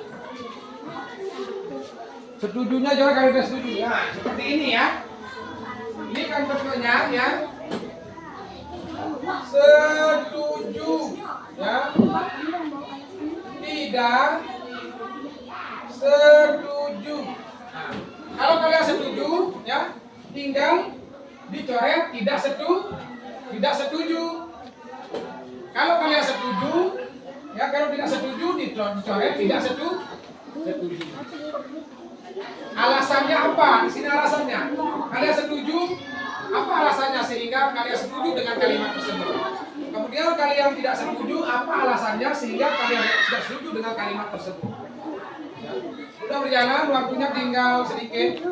Setujunya dicoret kalau tidak setuju. Nah, seperti ini ya. Ini kan bentuknya ya. Setuju, ya. Tidak setuju. Nah, kalau kalian setuju, ya, tinggal dicoret tidak setuju. Kalau kalian setuju, ya, kalau tidak setuju dicoret tidak setuju. Alasannya apa? Di sini alasannya. Kalian setuju? Apa alasannya sehingga kalian setuju dengan kalimat tersebut? Kemudian kalian tidak setuju, apa alasannya sehingga kalian tidak setuju dengan kalimat tersebut? Ya. Sudah berjalan, waktunya tinggal sedikit.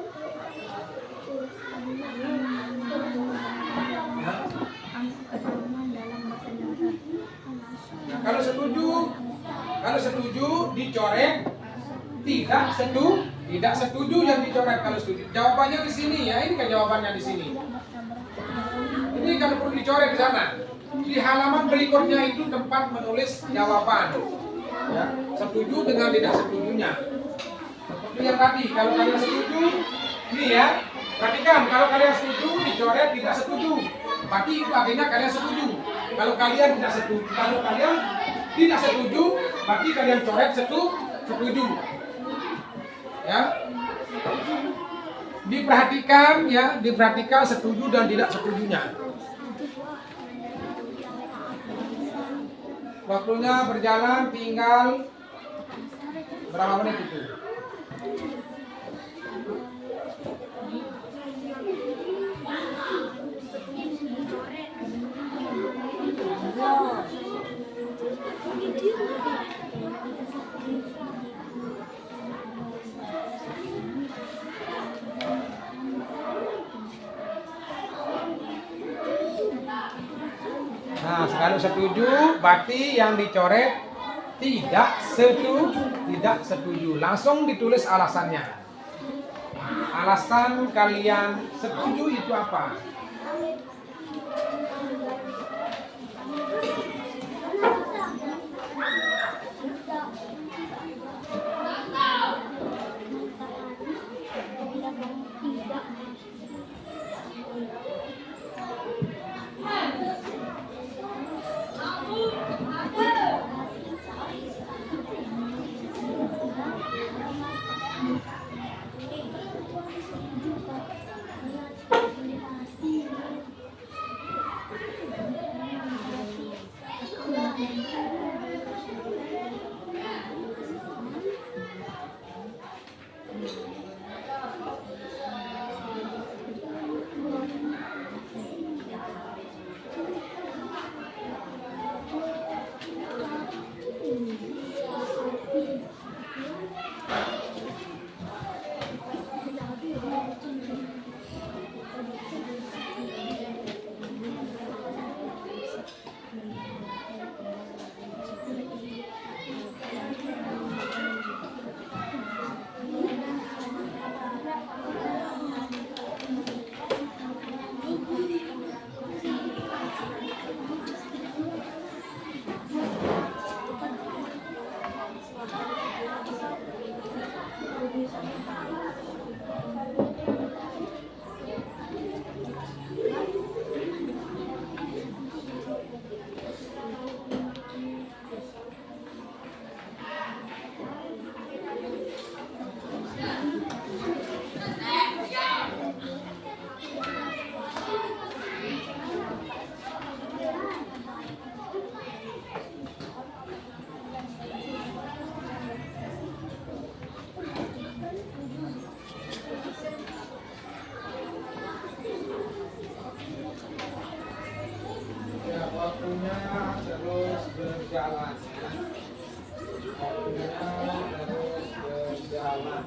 Ya. Nah, kalau setuju dicoret, tidak setuju yang dicoret kalau setuju. Jawabannya di sini ya, ini kan jawabannya di sini. Ini kan perlu dicoret di sana. Di halaman berikutnya itu tempat menulis jawaban. Ya, setuju dengan tidak setujunya. Seperti yang tadi, kalau kalian setuju, ini ya, perhatikan, kalau kalian setuju dicoret tidak setuju. Berarti itu artinya kalian setuju. Kalau kalian tidak setuju, berarti kalian coret setuju. Ya. Diperhatikan setuju dan tidak setujunya. Waktunya berjalan, tinggal berapa menit itu? Nah, kalau setuju berarti yang dicoret tidak setuju. Langsung ditulis alasannya. Alasan kalian setuju itu apa? berjalan ya. Waktunya terus berjalan.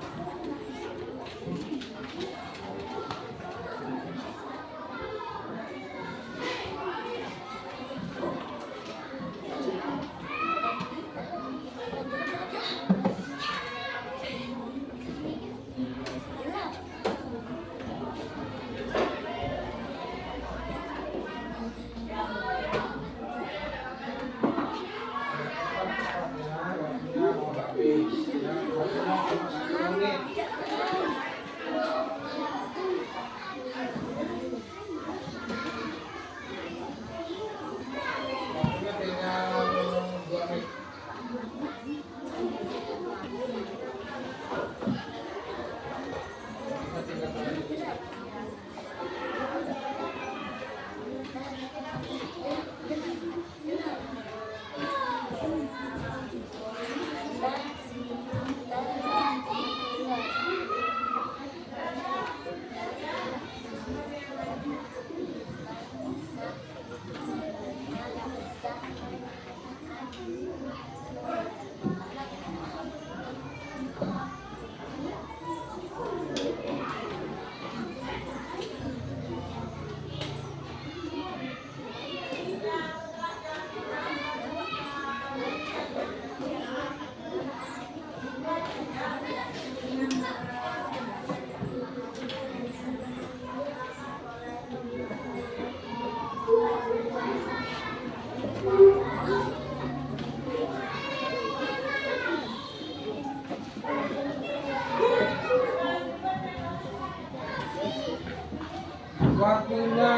Waktunya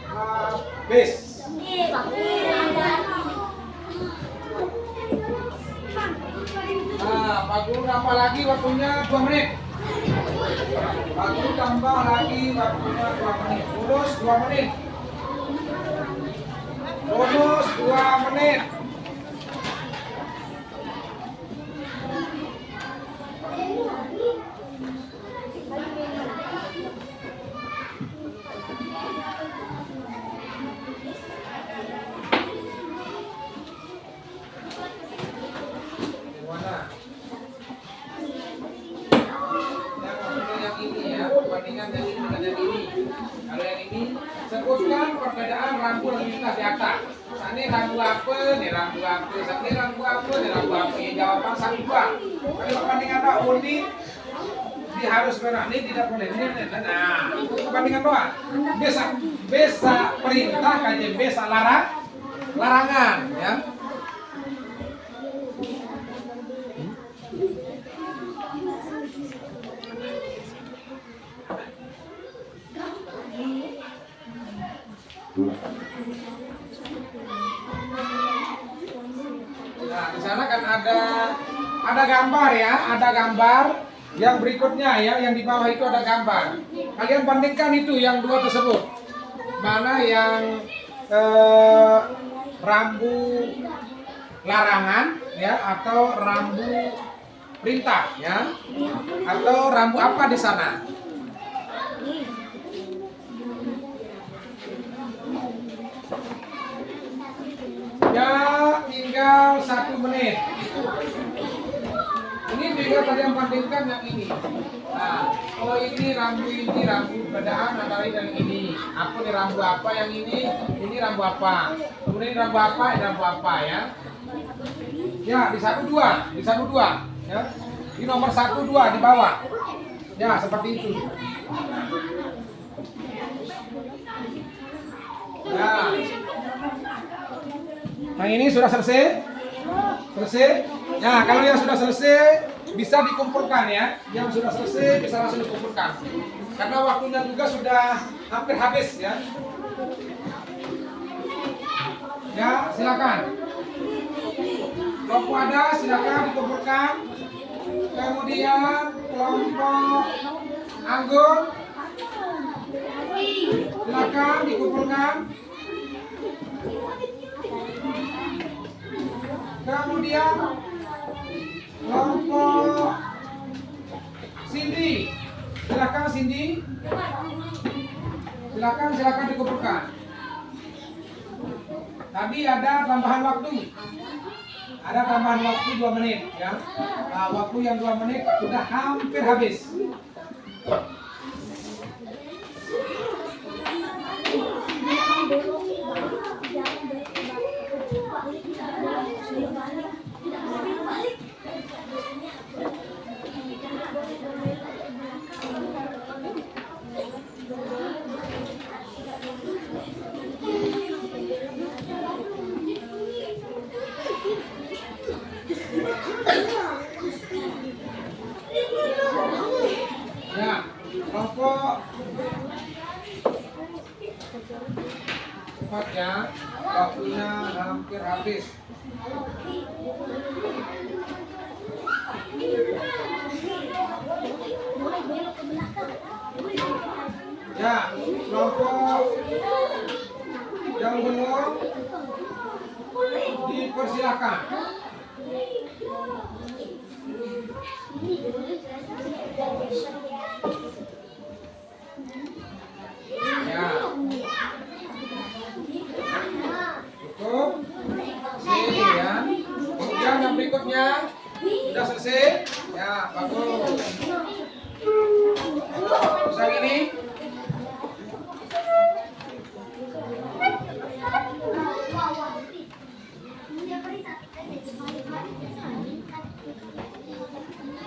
habis. Nah, Pak Guru tambah lagi waktunya 2 menit. Pak Guru tambah lagi waktunya 2 menit. Bonus 2 menit. Bonus 2 menit. Sebutkan perbedaan rambu lalu lintas di atas. Ini rambu apa? Ini rambu apa? Ini rambu apa? Ini rambu apa? Ini jawaban 1, 2. Kalau perbandingan ada unit di harus merah ini tidak boleh. Nah, itu perbandingan doang. Bisa perintah kajian bisa larangan ya. Nah, di sana kan ada gambar ya, ada gambar yang berikutnya ya, yang di bawah itu ada gambar. Kalian bandingkan itu yang 2 tersebut. Mana yang rambu larangan ya, atau rambu perintah ya, atau rambu apa di sana? Ya, tinggal 1 menit. Ini tinggal kalian bandingkan yang ini. Nah, oh ini rambu perbedaan antara yang ini. Apa nih rambu apa yang ini rambu apa. Kemudian ini rambu apa ya. Ya, di 1, 2, ya. Di nomor 1, 2 di bawah. Ya, seperti itu. Nah. Yang ini sudah selesai? Selesai? Nah, kalau yang sudah selesai bisa dikumpulkan ya. Yang sudah selesai bisa langsung dikumpulkan. Karena waktunya juga sudah hampir habis ya. Ya, silakan. Kelompok ada, silakan dikumpulkan. Kemudian kelompok anggur, silakan dikumpulkan. Kemudian kelompok Cindy, silakan Cindy, silakan dikumpulkan. Tadi ada tambahan waktu. Ada tambahan waktu 2 menit ya. Nah, waktu yang 2 menit sudah hampir habis. Ya, kelompok 4 ya, waktunya hampir habis. Ya, kelompok yang belum dipersilakan. Ya, cukup. Sini ya. Kemudian yang berikutnya sudah selesai. Ya, bagus. Bisa gini.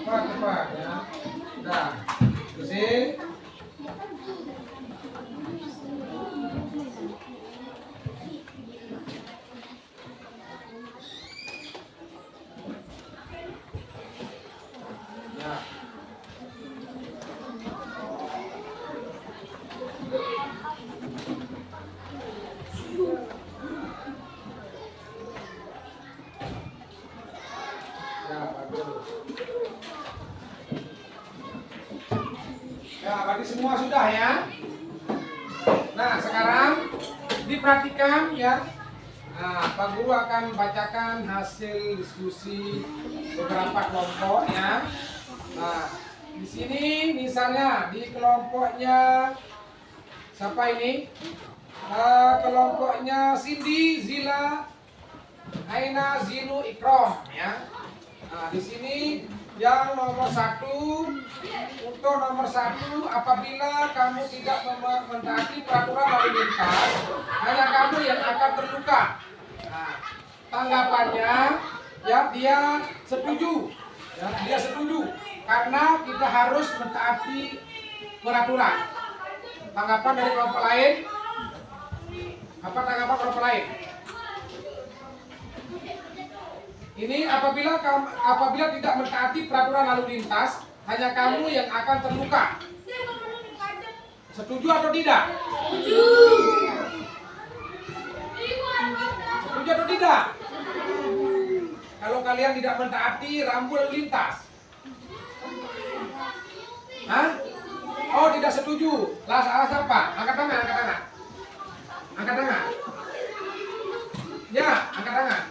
Cepat ya. Udah. Bersih. Ya. Ya, bagus. Ya, berarti semua sudah ya. Nah, sekarang diperhatikan ya. Nah, Pak Guru akan bacakan hasil diskusi beberapa kelompok ya. Nah, di sini misalnya di kelompoknya siapa ini? Kelompoknya Cindy, Zila, Aina, Zinu, Ikrom ya. Nah, di sini yang nomor 1, untuk nomor 1, apabila kamu tidak mentaati peraturan lalu lintas, hanya kamu yang akan terluka. Nah, tanggapannya ya dia setuju, ya, dia setuju karena kita harus mentaati peraturan. Tanggapan dari kelompok lain? Apa tanggapan kelompok lain? Ini apabila tidak mentaati peraturan lalu lintas, hanya kamu yang akan terluka. Setuju atau tidak? Setuju. Setuju atau tidak? Kalau kalian tidak mentaati rambu lalu lintas. Hah? Oh, tidak setuju. Alasan apa? Angkat tangan, angkat tangan. Angkat tangan. Ya, angkat tangan.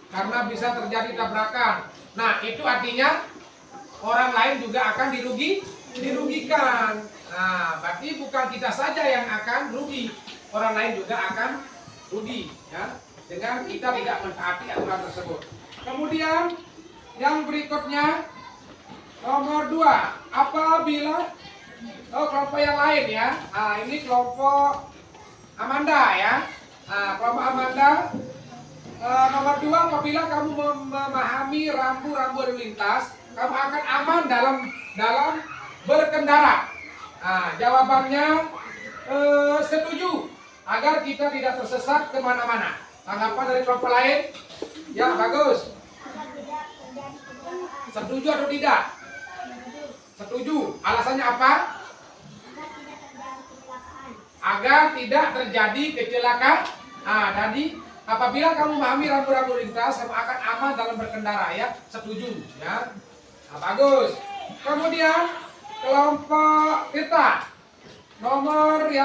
Karena bisa terjadi tabrakan. Nah, itu artinya orang lain juga akan dirugikan. Nah, berarti bukan kita saja yang akan rugi, orang lain juga akan rugi ya, dengan kita tidak mentaati aturan tersebut. Kemudian yang berikutnya nomor 2, apabila kelompok yang lain ya. Nah, ini kelompok Amanda ya. Nah, kelompok Amanda nomor 2, apabila kamu memahami rambu-rambu lalu lintas, kamu akan aman dalam berkendara. Nah, jawabannya setuju agar kita tidak tersesat kemana-mana. Tanggapan dari kelompok lain? Ya, bagus. Setuju atau tidak? Setuju. Alasannya apa? Agar tidak terjadi kecelakaan. Nah, tadi apabila kamu memahami rambu-rambu lintas, kamu akan aman dalam berkendara ya. Setuju ya. Nah, bagus. Kemudian kelompok kita nomor 3,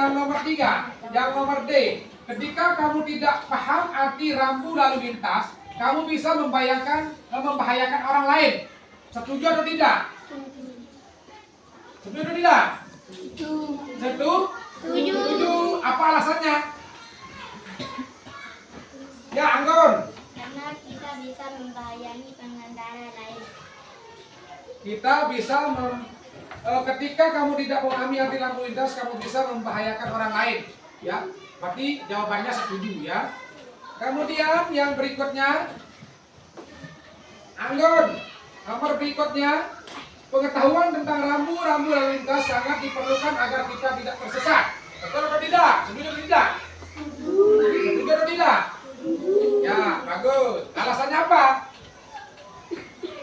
yang nomor D. Ketika kamu tidak paham arti rambu lalu lintas, kamu bisa membahayakan orang lain. Setuju atau tidak? Setuju atau tidak? Setuju. Apa alasannya? Ya, Anggun.
Karena kita bisa membahayangi pengendara lain.
Kita bisa ketika kamu tidak memahami arti lampu lintas, kamu bisa membahayakan orang lain. Ya, berarti jawabannya setuju ya. Kemudian yang berikutnya, Anggun, nomor berikutnya, pengetahuan tentang rambu-rambu lalu lintas sangat diperlukan agar kita tidak tersesat. Betul atau tidak? Setuju atau tidak? Setuju atau tidak? Ya, bagus. Alasannya apa?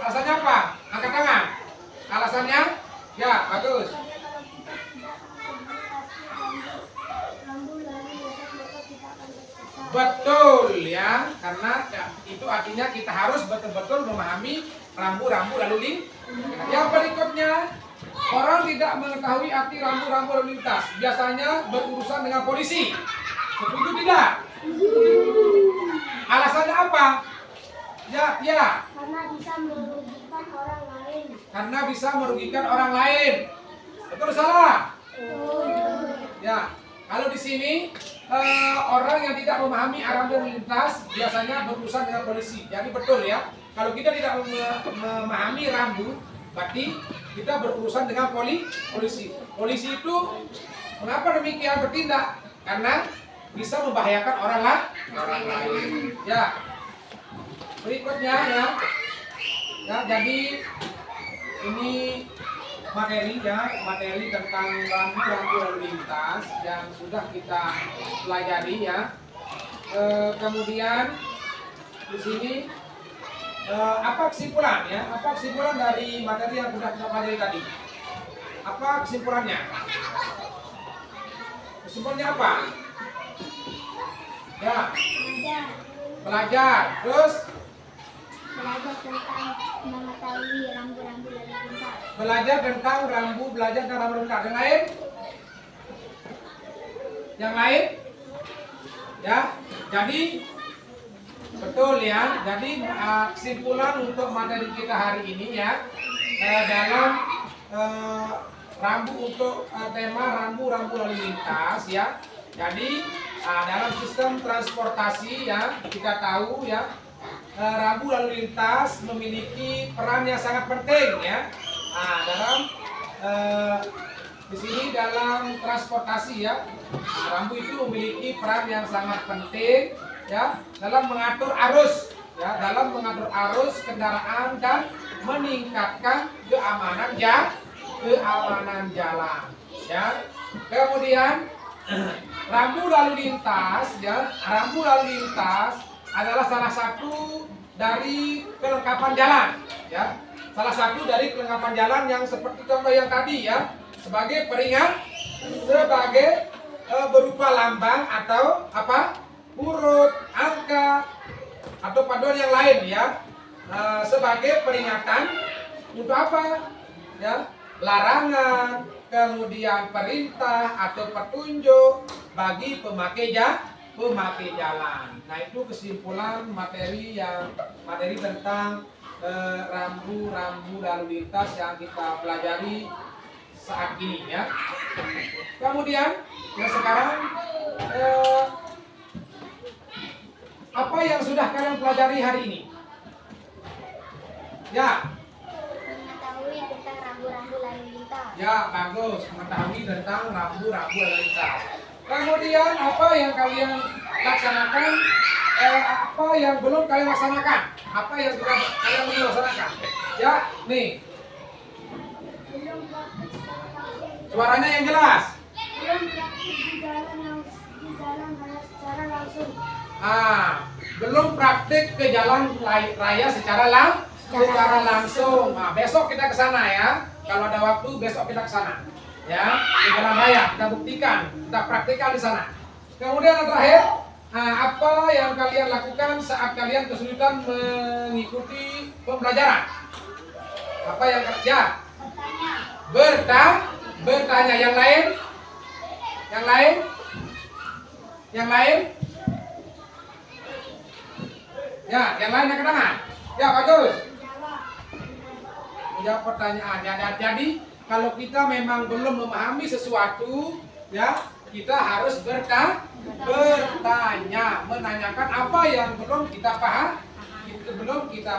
Alasannya apa? Angkat tangan. Alasannya? Ya, bagus.
Karena kalau kita tidak rambu lalu lintas maka kita akan tersesat.
Betul ya, karena ya, itu artinya kita harus betul-betul memahami rambu-rambu lalu lintas. Yang berikutnya, orang tidak mengetahui arti rambu-rambu lalu lintas. Biasanya berurusan dengan polisi. Setuju tidak? Alasannya apa? Ya.
Karena bisa merugikan orang lain.
Karena bisa merugikan orang lain. Betul atau salah? Ya, kalau di sini orang yang tidak memahami arah lalu lintas biasanya berurusan dengan polisi. Jadi betul ya. Kalau kita tidak memahami rambu, berarti kita berurusan dengan polisi. Polisi itu mengapa demikian bertindak? Karena bisa membahayakan orang lain. Ya. Berikutnya ya. Ya, jadi ini materi tentang rambu-rambu lalu lintas yang sudah kita pelajari ya. Kemudian di sini apa kesimpulan ya? Apa kesimpulan dari materi yang sudah kita pelajari tadi? Apa kesimpulannya? Kesimpulannya apa? Ya, belajar. Terus
Belajar tentang mengetahui rambu-rambu lalu lintas.
belajar tentang rambu lintas. Yang lain? Yang lain? Ya, jadi betul ya. Jadi kesimpulan untuk materi kita hari ini ya, dalam rambu untuk tema rambu-rambu lalu lintas ya. Jadi dalam sistem transportasi ya, kita tahu ya, rambu lalu lintas memiliki peran yang sangat penting ya. Dalam di sini dalam transportasi ya, rambu itu memiliki peran yang sangat penting ya dalam mengatur arus ya, dalam mengatur arus kendaraan dan meningkatkan keamanan jalan ya. Kemudian rambu lalu lintas ya, rambu lalu lintas adalah salah satu dari kelengkapan jalan ya. Salah satu dari kelengkapan jalan yang seperti contoh yang tadi ya, sebagai peringat, sebagai berupa lambang atau apa? Huruf, angka atau paduan yang lain ya. Sebagai peringatan untuk apa? Ya, larangan, kemudian perintah atau petunjuk bagi pemakai jalan. Nah, itu kesimpulan materi tentang rambu-rambu lalu lintas yang kita pelajari saat ini ya. Kemudian yang sekarang apa yang sudah kalian pelajari hari ini? Ya.
Mengetahui tentang rambu-rambu lalu lintas.
Ya, bagus. Mengetahui tentang rambu-rambu lalu lintas. Kemudian apa yang kalian laksanakan? Apa yang belum kalian laksanakan? Apa yang sudah kalian belum laksanakan? Ya, nih.
Belum praktik secara langsung.
Suaranya yang jelas.
Belum praktik di jalan raya secara langsung.
Belum praktik ke jalan raya secara langsung. Nah, besok kita ke sana ya. Kalau ada waktu besok kita ke sana. Ya, di jalan raya kita buktikan, kita praktikkan di sana. Kemudian yang terakhir, apa yang kalian lakukan saat kalian kesulitan mengikuti pembelajaran? Apa yang ya? Bertanya. Yang lain? Yang lain? Yang lain? Ya, yang lain angkat tangan. Ya, bagus. Menjawab pertanyaan. Jadi kalau kita memang belum memahami sesuatu, ya kita harus bertanya, menanyakan apa yang belum kita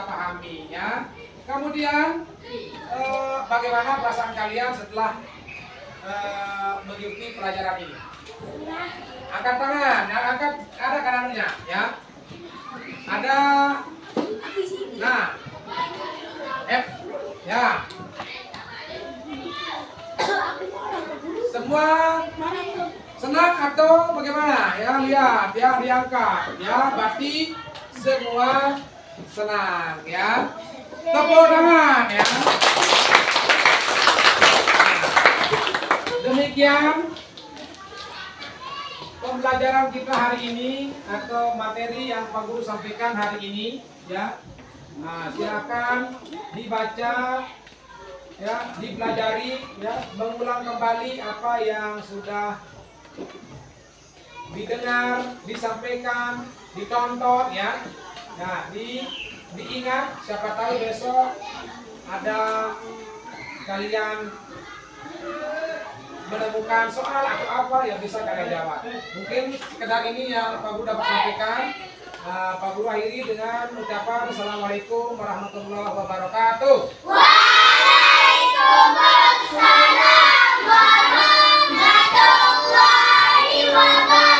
pahami ya. Kemudian bagaimana perasaan kalian setelah mengikuti pelajaran ini? Angkat tangan, ada kanannya ya. Ada. Nah, ya. Semua senang atau bagaimana? Ya, lihat, ya diangkat, ya berarti semua senang, ya. Tepuk tangan, ya. Demikian pembelajaran kita hari ini atau materi yang Pak Guru sampaikan hari ini, ya. Nah, silakan dibaca, ya, dipelajari, ya, mengulang kembali apa yang sudah didengar, disampaikan, ditonton, ya. Nah, diingat, siapa tahu besok ada kalian menemukan soal atau apa yang bisa kalian jawab. Mungkin sekedar ini yang Pak Guru dapat sampaikan. Pak Guru akhiri dengan ucapan Assalamualaikum warahmatullahi wabarakatuh.
Waalaikumsalam warahmatullahi wabarakatuh.